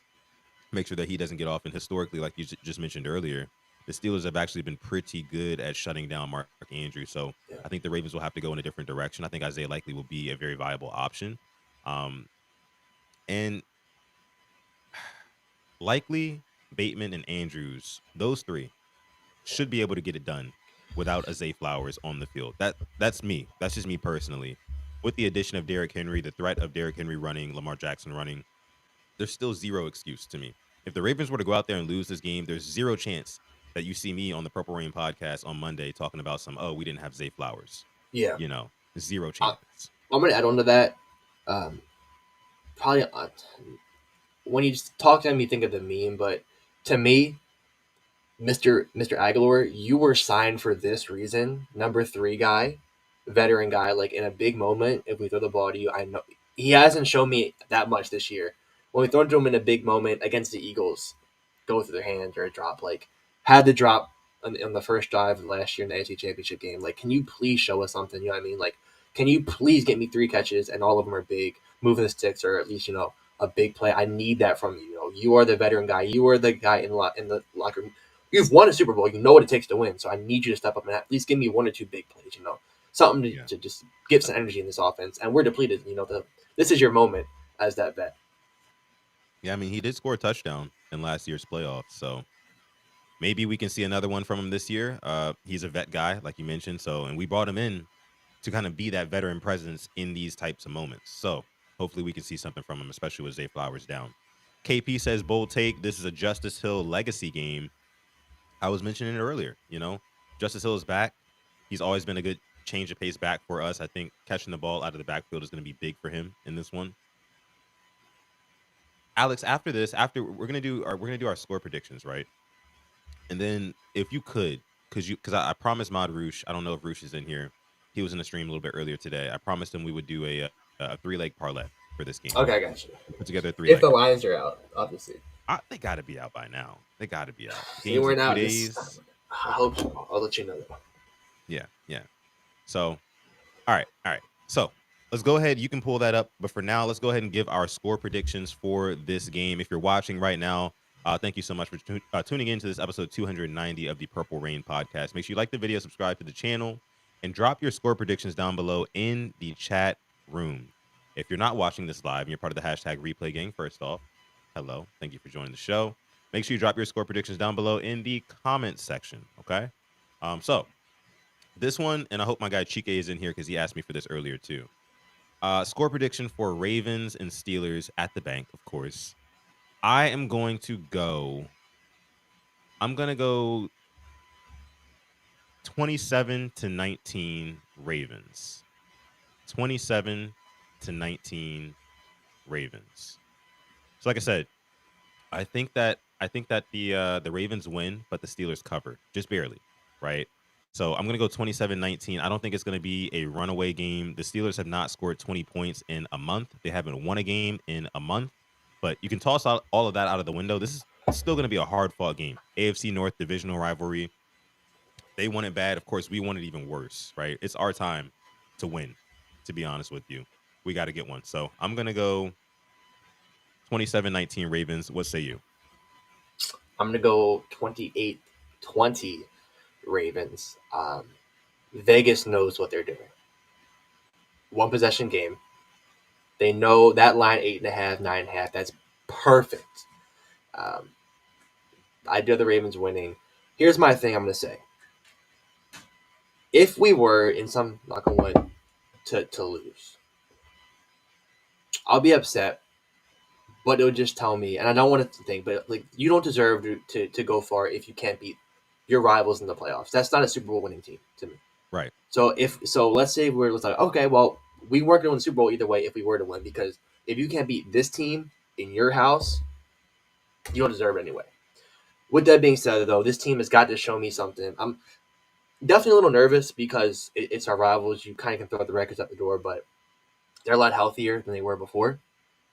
make sure that he doesn't get off. And historically, like you just mentioned earlier, the Steelers have actually been pretty good at shutting down Mark Andrews. So Yeah. I think the Ravens will have to go in a different direction. I think Isaiah likely will be a very viable option. Um, and likely Bateman and Andrews, those three should be able to get it done without Zay Flowers on the field. That's me. That's just me personally. With the addition of Derrick Henry, the threat of Derrick Henry running, Lamar Jackson running, there's still zero excuse to me. If the Ravens were to go out there and lose this game, there's zero chance that you see me on the Purple Rain podcast on Monday talking about we didn't have Zay Flowers. Yeah. You know, zero I, chance. I'm going to add on to that. Probably when you talk to him, you think of the meme, but to me, Mr. Aguilar, you were signed for this reason. Number three guy, veteran guy, like in a big moment. If we throw the ball to you, I know he hasn't shown me that much this year. When we throw it to him in a big moment against the Eagles, go through their hands or a drop, like had the drop on the first drive last year in the AFC Championship game. Like, can you please show us something? You know what I mean? Like, can you please get me three catches and all of them are big, moving the sticks or at least a big play? I need that from you. You know, you are the veteran guy. You are the guy in the locker room. You've won a Super Bowl. You know what it takes to win. So I need you to step up and at least give me one or two big plays. You know, something Yeah. to just give some energy in this offense. And we're depleted. You know, this is your moment as that vet. Yeah, I mean, he did score a touchdown in last year's playoffs, so maybe we can see another one from him this year. He's a vet guy, like you mentioned, and we brought him in to kind of be that veteran presence in these types of moments. So hopefully we can see something from him, especially with Zay Flowers down. KP says, bold take. This is a Justice Hill legacy game. I was mentioning it earlier. You know, Justice Hill is back. He's always been a good change of pace back for us. I think catching the ball out of the backfield is going to be big for him in this one. Alex, after we're gonna do our score predictions, right? And then if you could, because I promised Mod Roosh, I don't know if Roosh is in here. He was in the stream a little bit earlier today. I promised him we would do a 3-leg parlay for this game. Okay, I got you. Put together a If the 3-legger. Lions are out, obviously. They got to be out by now. They got to be out. They Games in weren't two out this days. I hope so. I'll let you know that. Yeah, yeah. So, all right. So let's go ahead. You can pull that up. But for now, let's go ahead and give our score predictions for this game. If you're watching right now, thank you so much for tuning in to this episode 290 of the Purple Rain podcast. Make sure you like the video, subscribe to the channel, and drop your score predictions down below in the chat room. If you're not watching this live and you're part of the hashtag replay gang, first off, hello. Thank you for joining the show. Make sure you drop your score predictions down below in the comments section, okay? So this one, and I hope my guy Chike is in here because he asked me for this earlier too. Score prediction for Ravens and Steelers at the bank, of course. I'm going to go 27-19 Ravens. 27-19 Ravens. So like I said, I think that the Ravens win, but the Steelers cover just barely, right? So I'm gonna go 27-19. I don't think it's gonna be a runaway game. The Steelers have not scored 20 points in a month. They haven't won a game in a month. But you can toss out all of that out of the window. This is still gonna be a hard fought game. AFC North divisional rivalry. They want it bad. Of course, we want it even worse, right? It's our time to win. To be honest with you, we got to get one. So I'm gonna go 27-19 Ravens. What say you? I'm gonna go 28-20 Ravens. Vegas knows what they're doing. One possession game. They know that line 8.5, 9.5. That's perfect. Um, I do have the Ravens winning. Here's my thing. I'm gonna say, if we were in some knock on wood to lose, I'll be upset. But it would just tell me, and I don't want it to think, but like you don't deserve to go far if you can't beat your rivals in the playoffs. That's not a Super Bowl winning team to me. Right. So let's say we're like, okay, well, we weren't going to win the Super Bowl either way if we were to win, because if you can't beat this team in your house, you don't deserve it anyway. With that being said, though, this team has got to show me something. I'm definitely a little nervous because it's our rivals. You kind of can throw the records out the door, but they're a lot healthier than they were before,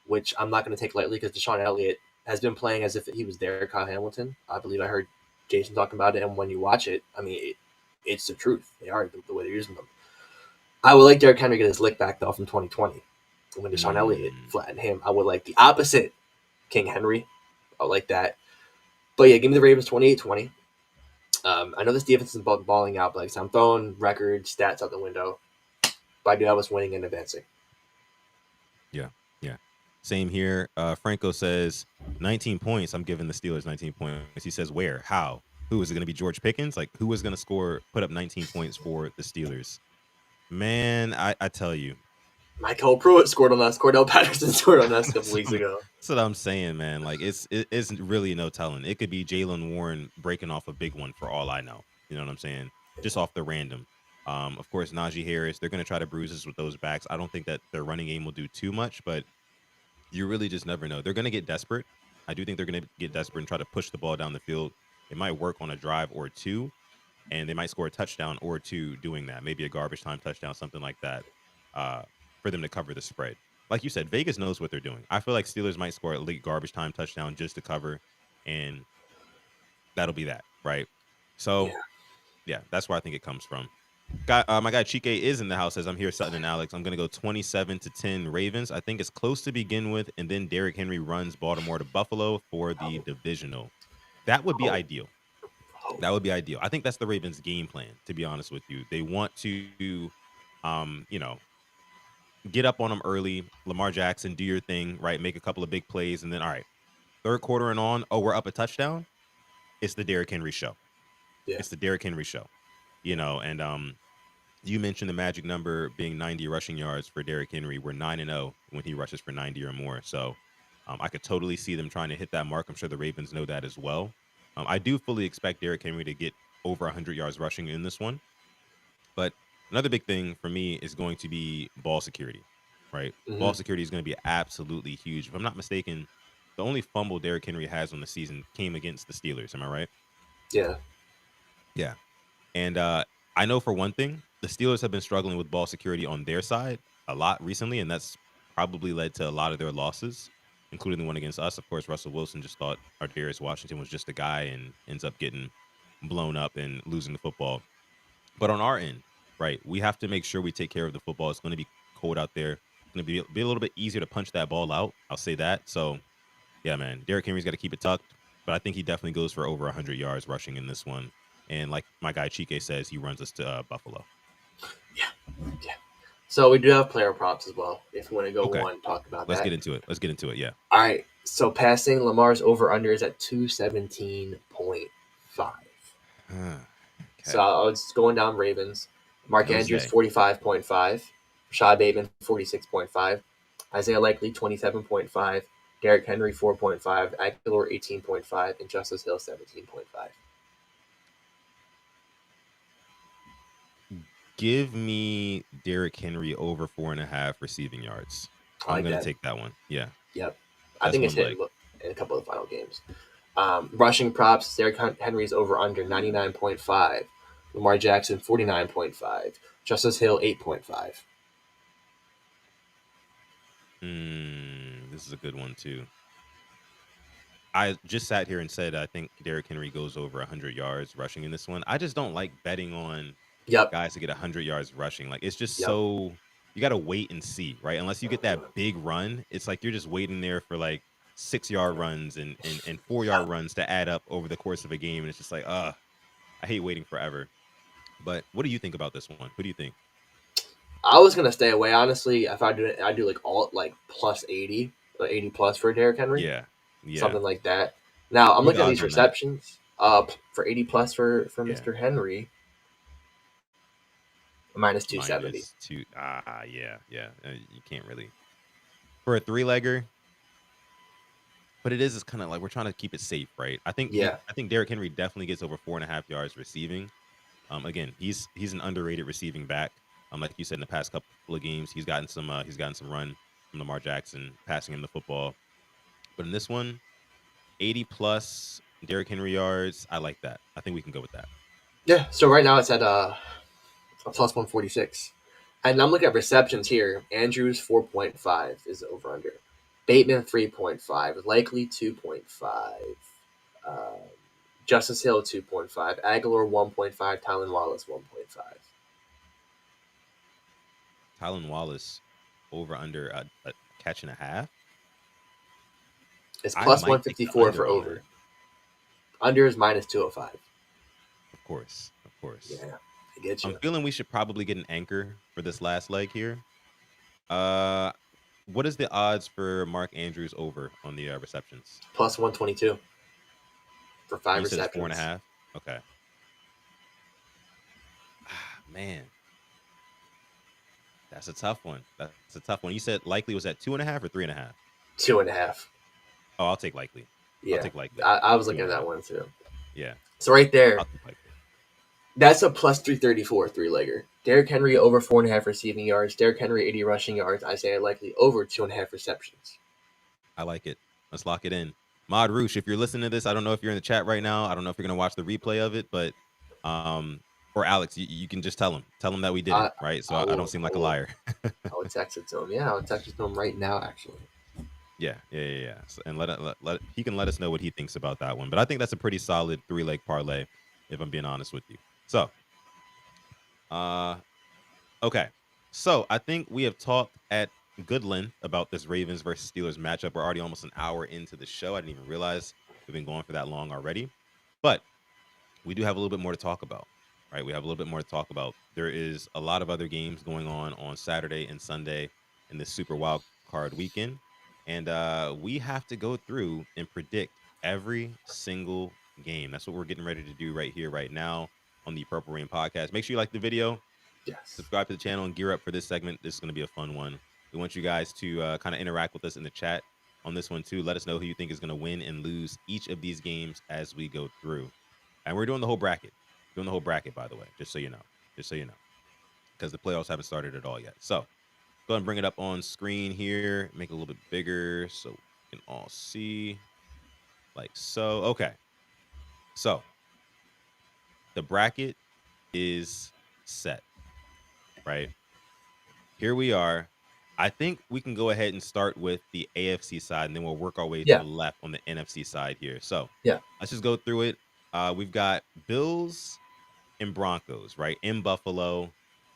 which I'm not going to take lightly because Deshaun Elliott has been playing as if he was there, Kyle Hamilton. I believe I heard Jason talking about it, and when you watch it, I mean, it's the truth. They are the way they're using them. I would like Derrick Henry to get his lick back though from 2020 when Deshaun Elliott Mm, flattened him. I would like the opposite, King Henry. I would like that. But yeah, give me the Ravens 28-20. I know this defense is balling out, but like, so I'm throwing record stats out the window. But I do have us winning and advancing. yeah. Yeah. Same here. Franco says 19 points. I'm giving the Steelers 19 points. He says where? How? Who is it going to be? George Pickens? Like who is going to put up 19 points for the Steelers? Man, I tell you. Michael Pruitt scored on us. Cordell Patterson scored on us a couple that's, weeks ago. that's what I'm saying, man. Like it's really no telling. It could be Jalen Warren breaking off a big one for all I know. You know what I'm saying? Just off the random. Of course, Najee Harris. They're going to try to bruise us with those backs. I don't think that their running game will do too much, but you really just never know. They're going to get desperate. I do think they're going to get desperate and try to push the ball down the field. It might work on a drive or two, and they might score a touchdown or two doing that. Maybe a garbage time touchdown, something like that, uh, for them to cover the spread. Like you said, Vegas knows what they're doing. I feel like Steelers might score a late garbage time touchdown just to cover, and that'll be that, right? Yeah. So, yeah, that's where I think it comes from. My guy Chike is in the house as I'm here, Sutton and Alex. I'm going to go 27-10 Ravens. I think it's close to begin with, and then Derrick Henry runs Baltimore to Buffalo for the divisional. That would be Oh, ideal. oh, That would be ideal. I think that's the Ravens' game plan, to be honest with you. They want to, you know, get up on them early. Lamar Jackson, do your thing, right? Make a couple of big plays, and then all right, third quarter and on. Oh, we're up a touchdown. It's the Derrick Henry show. yeah. It's the Derrick Henry show. And you mentioned the magic number being 90 rushing yards for Derrick Henry. We're 9-0 when he rushes for 90 or more. So I could totally see them trying to hit that mark. I'm sure the Ravens know that as well. I do fully expect Derrick Henry to get over 100 yards rushing in this one. But another big thing for me is going to be ball security, right? Mm-hmm. Ball security is going to be absolutely huge. If I'm not mistaken, the only fumble Derrick Henry has on the season came against the Steelers. Am I right? Yeah. Yeah. And I know for one thing, the Steelers have been struggling with ball security on their side a lot recently, and that's probably led to a lot of their losses, including the one against us. Of course, Russell Wilson just thought Darius Washington was just a guy and ends up getting blown up and losing the football. But on our end, right, we have to make sure we take care of the football. It's going to be cold out there. It's going to be a little bit easier to punch that ball out. I'll say that. So, yeah, man, Derrick Henry's got to keep it tucked, but I think he definitely goes for over 100 yards rushing in this one. And like my guy Chike says, he runs us to Buffalo. Yeah. Yeah. So we do have player props as well. If we want to go Okay, one, talk about let's that. get into it. Let's get into it. Yeah. All right. So passing, Lamar's over under is at 217.5. So Okay. I was going down Ravens. Mark Andrews Jose. 45.5. Rashad Bateman 46.5. Isaiah Likely 27.5. Derrick Henry 4.5. Aguilar 18.5. And Justice Hill 17.5. Give me Derrick Henry over 4.5 receiving yards. I I'm like gonna that. take that one. Yeah, Yep. I that's think it's one hit leg. in a couple of final games. Rushing props, Derrick Henry's over under 99.5. Lamar Jackson 49.5. Justice Hill 8.5. This is a good one too. I just sat here and said I think Derrick Henry goes over 100 yards rushing in this one. I just don't like betting on Yep. guys to get 100 yards rushing. Like it's just Yep. so you got to wait and see, right? Unless you get that big run, it's like you're just waiting there for like 6-yard runs and 4-yard runs to add up over the course of a game. And it's just like, I hate waiting forever. But what do you think about this one? Who do you think? I was gonna stay away honestly. If I do it, I do like all like plus 80, 80 plus for Derrick Henry, Yeah. Yeah. something like that. Now I'm What are looking the at odds these on that? receptions. For 80 plus for Yeah. Mr. Henry, minus 270. Minus two. Yeah. Yeah. You can't really. For a three-legger, but it is kind of like we're trying to keep it safe, right? Yeah, I think Derrick Henry definitely gets over 4.5 yards receiving. Again, he's an underrated receiving back. Like you said, in the past couple of games, he's gotten some run from Lamar Jackson passing him the football. But in this one, 80 plus Derrick Henry yards, I like that. I think we can go with that. yeah. So right now it's at a plus 146, and I'm looking at receptions here. Andrews 4.5 is over under. Bateman 3.5, likely 2.5. Um, Justice Hill 2.5, Aguilar 1.5, Tylen Wallace 1.5. Tylen Wallace over under a catch and a half. It's I plus might take the 154 under for on that. over. Under is minus 205. Of course, of course. Yeah, I get I'm you. feeling we should probably get an anchor for this last leg here. Uh, what is the odds for Mark Andrews over on the receptions? Plus 122 for And five you said it's four and a receptions. half. Okay. Man, that's a tough one. That's a tough one. You said likely was at 2.5 or 3.5. 2.5. Oh, I'll take likely. I'll Yeah, take likely. I was Two looking and at a that half. one too. Yeah, So right there, I'll take likely. that's a plus 334 three-legger. Derrick Henry over 4.5 receiving yards. Derrick Henry 80 rushing yards. Isaiah Likely over 2.5 receptions. I like it. Let's lock it in. Mod Roosh, if you're listening to this, I don't know if you're in the chat right now. I don't know if you're gonna watch the replay of it, but or Alex, you can just tell him that we did it, I right? So I I don't will seem I like a will liar. I would text it to him. Yeah, I would text it to him right now. Actually, Yeah. So, and he can let us know what he thinks about that one. But I think that's a pretty solid 3-leg parlay, if I'm being honest with you. So, uh, okay. So I think we have talked at good length about this Ravens versus Steelers matchup. We're already almost an hour into the show. I didn't even realize we've been going for that long already. But we do have a little bit more to talk about, right? We have a little bit more to talk about. There is a lot of other games going on Saturday and Sunday in this Super Wild Card weekend, and we have to go through and predict every single game. That's what we're getting ready to do right here, right now on the Purple Rain podcast. Make sure you like the video, yes. subscribe to the channel, and gear up for this segment. This is going to be a fun one. We want you guys to kind of interact with us in the chat on this one too. Let us know who you think is going to win and lose each of these games as we go through. And we're doing the whole bracket. Doing the whole bracket, by the way, just so you know. Just so you know. Because the playoffs haven't started at all yet. So go ahead and bring it up on screen here. Make it a little bit bigger so we can all see. Like so. Okay. So the bracket is set, right? Here we are. I think we can go ahead and start with the AFC side, and then we'll work our way to Yeah, the left on the NFC side here. So yeah. let's just go through it. We've got Bills and Broncos, right? In Buffalo.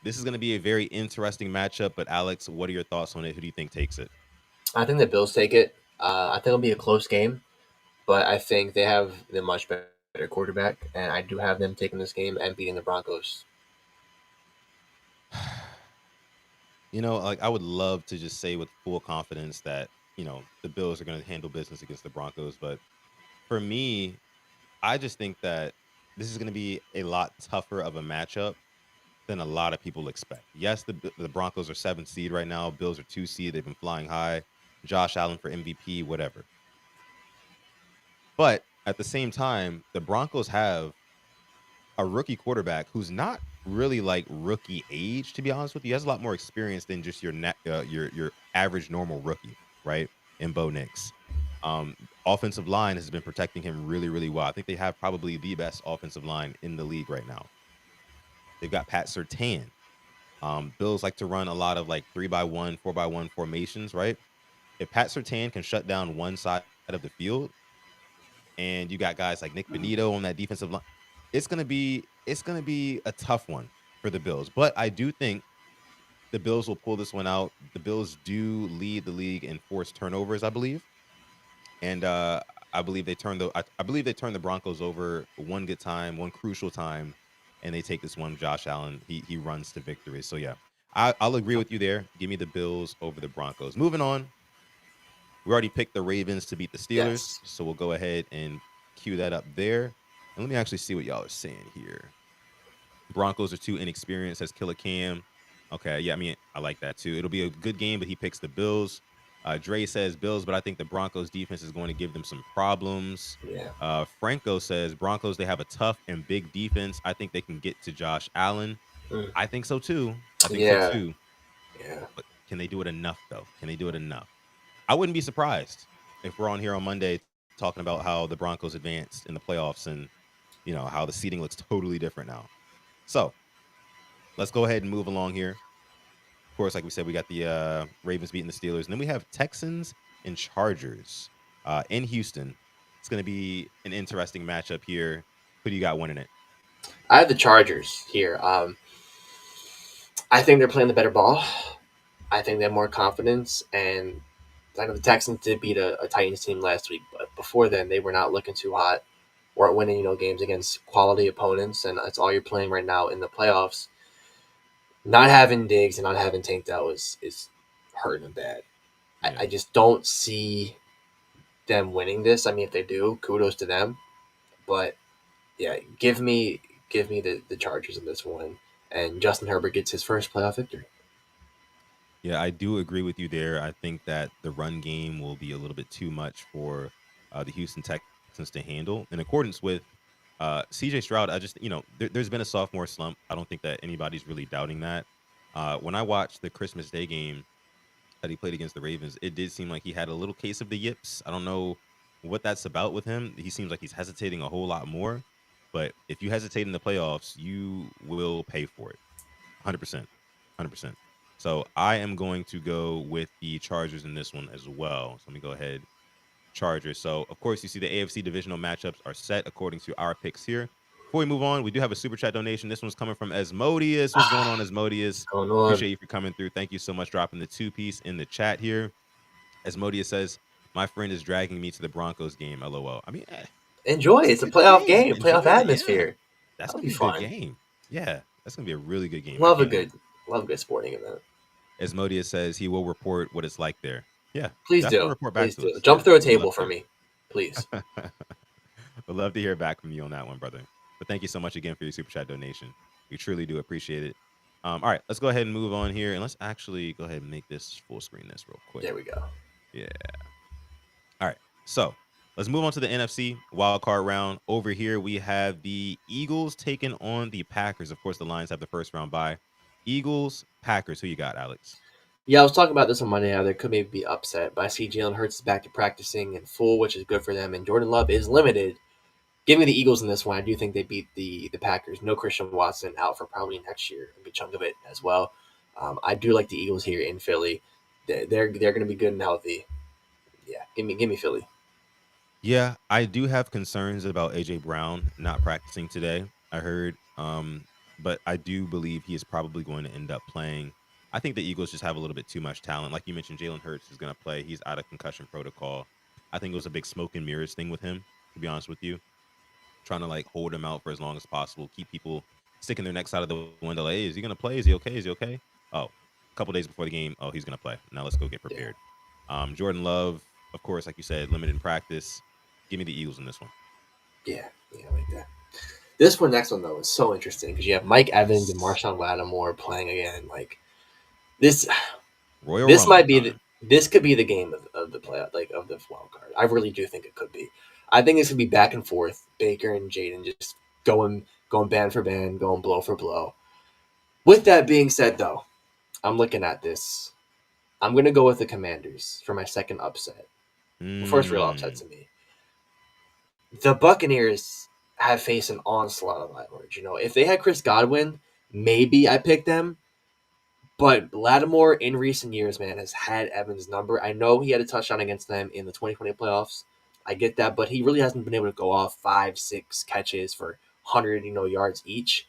This is going to be a very interesting matchup, but Alex, what are your thoughts on it? Who do you think takes it? I think the Bills take it. I think it'll be a close game, but I think they have the much better quarterback, and I do have them taking this game and beating the Broncos. Like I would love to just say with full confidence that, the Bills are going to handle business against the Broncos, but for me, I just think that this is going to be a lot tougher of a matchup than a lot of people expect. Yes, the Broncos are 7th seed right now. Bills are 2 seed. They've been flying high. Josh Allen for MVP, whatever. But at the same time, the Broncos have a rookie quarterback who's not really like rookie age, to be honest with you. He has a lot more experience than just your average normal rookie, right? In Bo Nix. Offensive line has been protecting him really, really well. I think they have probably the best offensive line in the league right now. They've got Pat Surtain. Bills like to run a lot of like 3-by-1, 4-by-1 formations, right? If Pat Surtain can shut down one side of the field, and you got guys like Nick Benito on that defensive line, it's gonna be a tough one for the Bills. But I do think the Bills will pull this one out. The Bills do lead the league in forced turnovers, I believe. and I believe they turned I believe they turned the Broncos over one good time, one crucial time, and they take this one. Josh Allen, he runs to victory. So yeah, I'll agree with you there. Give me the Bills over the Broncos. Moving on, we already picked the Ravens to beat the Steelers, Yes. so we'll go ahead and cue that up there. And let me actually see what y'all are saying here. Broncos are too inexperienced, says Killer Cam. Okay, yeah, I mean, I like that too. It'll be a good game, but he picks the Bills. Dre says Bills, but I think the Broncos defense is going to give them some problems. Yeah. Franco says Broncos, they have a tough and big defense. I think they can get to Josh Allen. Mm. I think so too. I think so Yeah. too. Yeah. But can they do it enough though? Can they do it enough? I wouldn't be surprised if we're on here on Monday talking about how the Broncos advanced in the playoffs and how the seating looks totally different now. So let's go ahead and move along here. Of course, like we said, we got the Ravens beating the Steelers, and then we have Texans and Chargers in Houston. It's going to be an interesting matchup here. Who do you got winning it? I have the Chargers here. I think they're playing the better ball. I think they have more confidence, and I know the Texans did beat a Titans team last week, but before then they were not looking too hot. Weren't winning, games against quality opponents, and that's all you're playing right now in the playoffs. Not having Diggs and not having Tank Dell is hurting them bad. Yeah. I just don't see them winning this. I mean, if they do, kudos to them. But yeah, give me the Chargers in this one, and Justin Herbert gets his first playoff victory. Yeah, I do agree with you there. I think that the run game will be a little bit too much for the Houston Texans to handle. In accordance with CJ Stroud, I just, there's been a sophomore slump. I don't think that anybody's really doubting that. When I watched the Christmas Day game that he played against the Ravens, it did seem like he had a little case of the yips. I don't know what that's about with him. He seems like he's hesitating a whole lot more. But if you hesitate in the playoffs, you will pay for it. 100%. 100%. So I am going to go with the Chargers in this one as well. So let me go ahead. Chargers. So of course you see the AFC divisional matchups are set according to our picks here. Before we move on, we do have a super chat donation. This one's coming from Asmodeus. What's going on, What's Asmodeus? going on? Appreciate you for coming through. Thank you so much dropping the two-piece in the chat here. Asmodeus says, my friend is dragging me to the Broncos game. LOL. I mean, Enjoy. it's a It's a good playoff game. game, playoff Enjoy it. Yeah. atmosphere. That's That'll gonna be be a good fun. game. Yeah. That's gonna be a really good game. I Love a can't wait. good, love a good sporting event. Asmodeus says he will report what it's like there. Yeah, Please definitely do. report back Please to do. us. Jump Yeah, through a we'd love table for to. me, please. We'd love to hear back from you on that one, brother. But thank you so much again for your super chat donation. We truly do appreciate it. All right, let's go ahead and move on here, and let's actually go ahead and make this full screen this real quick. There we go. Yeah. All right. So let's move on to the NFC wild card round. Over here, we have the Eagles taking on the Packers. Of course, the Lions have the first round bye. Eagles, Packers. Who you got, Alex? Yeah, I was talking about this on Monday. How there could maybe be upset, but I see Jalen Hurts is back to practicing in full, which is good for them. And Jordan Love is limited. Give me the Eagles in this one. I do think they beat the Packers. No Christian Watson out for probably next year, a good chunk of it as well. I do like the Eagles here in Philly. They're going to be good and healthy. Yeah, give me Philly. Yeah, I do have concerns about AJ Brown not practicing today. I heard, but I do believe he is probably going to end up playing. I think the Eagles just have a little bit too much talent. Like you mentioned, Jalen Hurts is going to play. He's out of concussion protocol. I think it was a big smoke and mirrors thing with him, to be honest with you, trying to like hold him out for as long as possible, keep people sticking their necks out of the window. Like, hey, is he going to play? Is he okay? Is he okay? Oh, a couple days before the game, oh, he's going to play. Now let's go get Yeah, prepared. Jordan Love, of course, like you said, limited in practice. Give me the Eagles in this one. yeah, I like that. This next one though, is so interesting because you have Mike Evans and Yes. Marshawn Lattimore playing again. Like this, Royal this Rumble might be the time. this could be the game of the playoff, like of the wild card. I really do think it could be. I think it's gonna be back and forth. Baker and Jaden just going band for band, going blow for blow. With that being said, though, I'm looking at this. I'm gonna go with the Commanders for my second upset. First real upset Mm. to me. The Buccaneers have faced an onslaught of rivalries. If they had Chris Godwin, maybe I pick them. But Lattimore in recent years, man, has had Evans' number. I know he had a touchdown against them in the 2020 playoffs. I get that, but he really hasn't been able to go off 5, 6 catches for 100, yards each.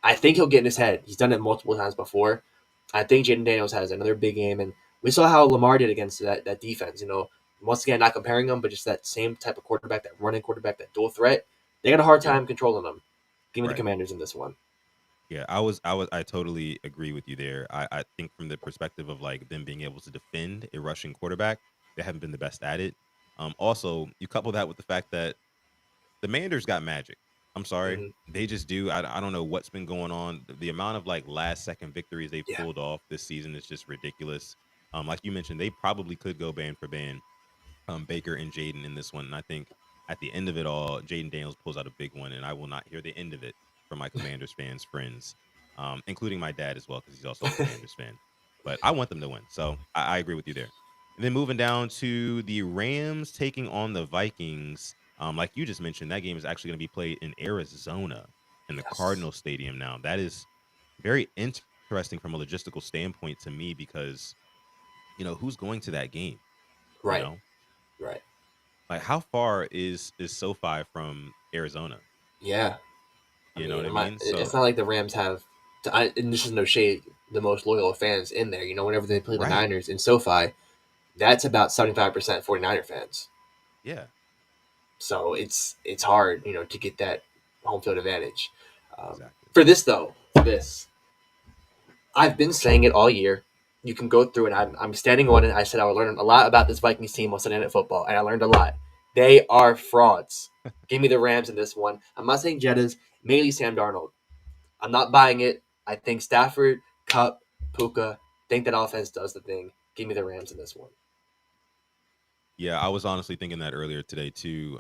I think he'll get in his head. He's done it multiple times before. I think Jaden Daniels has another big game, and we saw how Lamar did against that defense. Once again, not comparing them, but just that same type of quarterback, that running quarterback, that dual threat. They got a hard Yeah. time controlling them. Give me the Right. Commanders in this one. Yeah, I totally agree with you there. I think from the perspective of like them being able to defend a rushing quarterback, they haven't been the best at it. Also, you couple that with the fact that the Manders got magic. I'm sorry, Mm-hmm. they just do. I don't know what's been going on. The amount of like last second victories they've Yeah, pulled off this season is just ridiculous. Like you mentioned, they probably could go band for band, Baker and Jaden in this one. And I think at the end of it all, Jaden Daniels pulls out a big one, and I will not hear the end of it from my Commanders fans, friends, including my dad as well, because he's also a Commanders fan. But I want them to win, so I agree with you there. And then moving down to the Rams taking on the Vikings. Like you just mentioned, that game is actually going to be played in Arizona in the yes, Cardinal Stadium now. That is very interesting from a logistical standpoint to me because who's going to that game? You right, know, right. like, how far is SoFi from Arizona? Yeah, I You know mean, what I mean? it's So not like the Rams have, and this is no shade, the most loyal fans in there. Whenever they play the right. Niners in SoFi, that's about 75% 49er fans. Yeah, So it's hard, to get that home field advantage. exactly. For this though, this I've been saying it all year. You can go through it. I'm standing on it. I said I would learn a lot about this Vikings team on Sunday Night Football, and I learned a lot. They are frauds. Give me the Rams in this one. I'm not saying Jettas, mainly Sam Darnold. I'm not buying it. I think Stafford, Cup, Puka, think that offense does the thing. Give me the Rams in this one. Yeah, I was honestly thinking that earlier today too.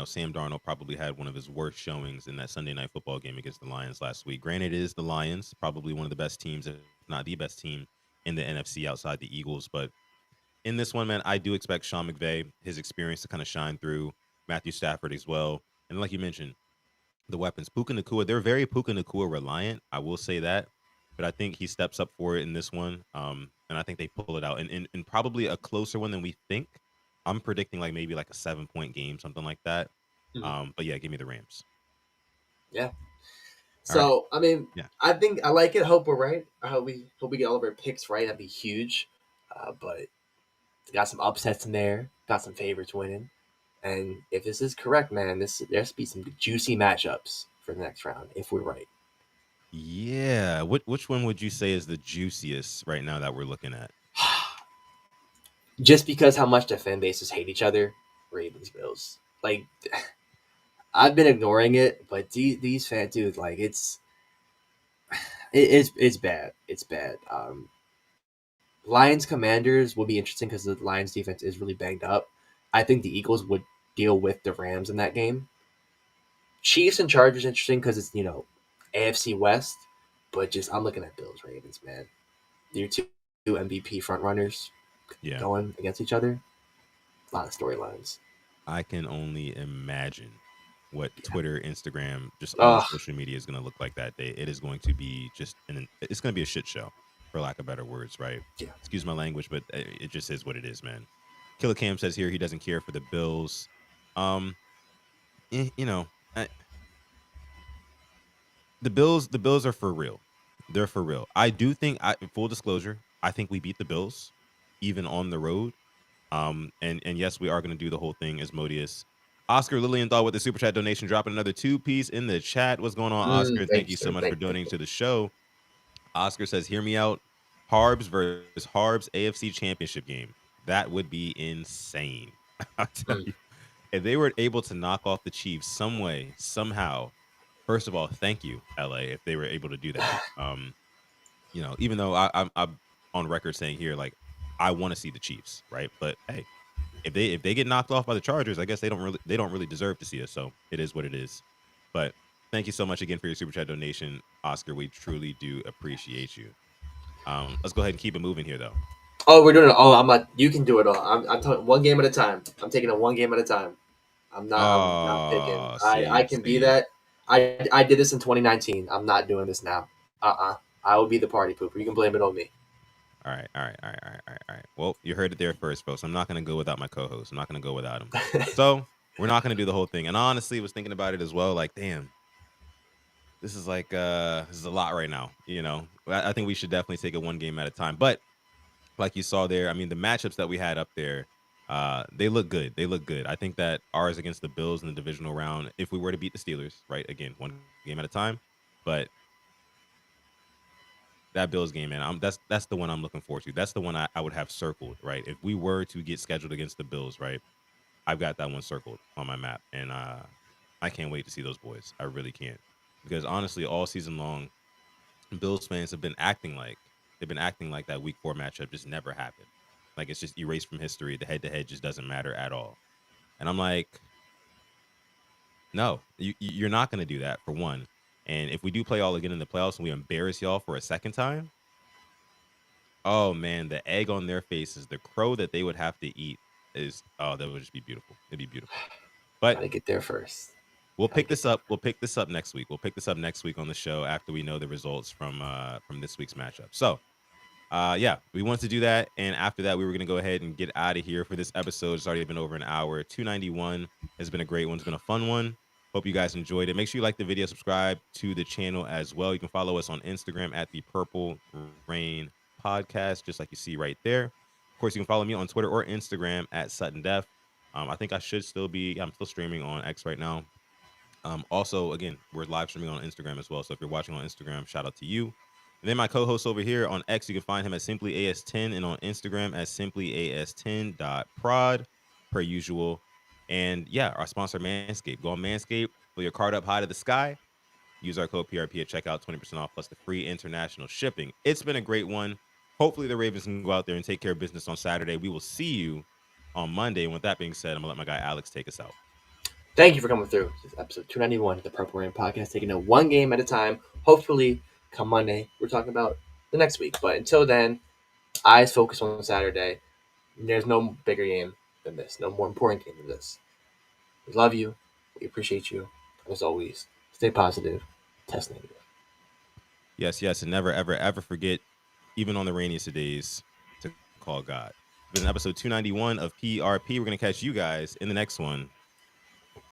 Sam Darnold probably had one of his worst showings in that Sunday night football game against the Lions last week. Granted, it is the Lions, probably one of the best teams, if not the best team in the NFC outside the Eagles. But in this one, man, I do expect Sean McVay, his experience to kind of shine through. Matthew Stafford as well. And like you mentioned, the weapons. Puka Nakua, they're very Puka Nakua reliant. I will say that. But I think he steps up for it in this one. And I think they pull it out. And probably a closer one than we think. I'm predicting like maybe like a 7-point game, something like that. Mhm. But yeah, give me the Rams. Yeah. All right. So I mean, Yeah. I think I like it. I hope we're right. I hope we get all of our picks right. That'd be huge. But got some upsets in there. Got some favorites winning. And if this is correct, man, there's be some juicy matchups for the next round if we're right. Yeah. Which one would you say is the juiciest right now that we're looking at? Just because how much the fan bases hate each other, Ravens Bills. Like I've been ignoring it, but these fans, dude, like it's bad. It's bad. Lions Commanders will be interesting because the Lions defense is really banged up. I think the Eagles would deal with the Rams in that game. Chiefs and Chargers interesting because it's AFC West, but just I'm looking at Bills Ravens, man. Your two MVP front runners Yeah. going against each other. A lot of storylines. I can only imagine what Yeah. Twitter, Instagram, just all Oh, social media is going to look like that day. It is going to be just it's going to be a shit show, for lack of better words, right? yeah. Excuse my language, but it just is what it is, man. Killer Cam says here he doesn't care for the Bills. Um, eh, you know, I, the Bills are for real. They're for real. I do think, full disclosure, I think we beat the Bills, even on the road. And yes, we are going to do the whole thing as Modius. Oscar Lilienthal with the super chat donation, dropping another 2-piece in the chat. What's going on, Oscar? And Thank thank you, you so sir. much for Thank donating you. to the show. Oscar says, "Hear me out. Harbs versus Harbs AFC Championship game. That would be insane." I'll tell Mm. you, if they were able to knock off the Chiefs some way, somehow. First of all, thank you, LA, if they were able to do that. Even though I'm on record saying here, like, I want to see the Chiefs, right? But hey, if they get knocked off by the Chargers, I guess they don't really deserve to see us. So it is what it is. But thank you so much again for your super chat donation, Oscar. We truly do appreciate you. Let's go ahead and keep it moving here, though. Oh, we're doing it. Oh, I'm not. You can do it all. I'm talking one game at a time. I'm taking it one game at a time. I'm not picking. Oh, I see, can be see. that. I did this in 2019. I'm not doing this now. I will be the party pooper. You can blame it on me. All right, all right, all right, all right, all right, all right. Well, you heard it there first, folks. I'm not going to go without my co-host. I'm not going to go without him. So we're not going to do the whole thing. And I honestly was thinking about it as well. Like, damn, this is a lot right now. I think we should definitely take it one game at a time. But like you saw there, I mean, the matchups that we had up there. They look good. They look good. I think that ours against the Bills in the divisional round, if we were to beat the Steelers, right? Again, one game at a time. But that Bills game, man, that's the one I'm looking forward to. That's the one I would have circled, right? If we were to get scheduled against the Bills, right? I've got that one circled on my map, and I can't wait to see those boys. I really can't, because honestly, all season long, Bills fans have been acting like that Week 4 matchup just never happened. Like it's just erased from history. The head to head just doesn't matter at all. And I'm like, no, you're not going to do that for one. And if we do play all again in the playoffs and we embarrass y'all for a second time, oh man, the egg on their faces, the crow that they would have to eat is, oh, that would just be beautiful. It'd be beautiful. But Gotta get there first. we'll Gotta pick get this there. up. We'll pick this up next week. We'll pick this up next week on the show after we know the results from this week's matchup. So yeah, we wanted to do that, and after that, we were gonna go ahead and get out of here for this episode. It's already been over an hour. 291 has been a great one. It's been a fun one. Hope you guys enjoyed it. Make sure you like the video, subscribe to the channel as well. You can follow us on Instagram at the Purple Rain Podcast, just like you see right there. Of course, you can follow me on Twitter or Instagram at Sutton Def. I think I should still be. I'm still streaming on X right now. Also, again, we're live streaming on Instagram as well. So if you're watching on Instagram, shout out to you. And then my co-host over here on X, you can find him at simplyas10 and on Instagram at simplyas10.prod per usual. And yeah, our sponsor Manscaped. Go on Manscaped, pull your card up high to the sky. Use our code PRP at checkout, 20% off plus the free international shipping. It's been a great one. Hopefully the Ravens can go out there and take care of business on Saturday. We will see you on Monday. And with that being said, I'm gonna let my guy Alex take us out. Thank you for coming through. This is episode 291 of the Purple Rain Podcast, taking it one game at a time. Hopefully, come Monday, we're talking about the next week. But until then, eyes focus on Saturday. There's no bigger game than this, no more important game than this. We love you. We appreciate you. As always, stay positive. Test negative. Yes, yes, and never, ever, ever forget, even on the rainiest of days, to call God. It's been episode 291 of PRP. We're going to catch you guys in the next one.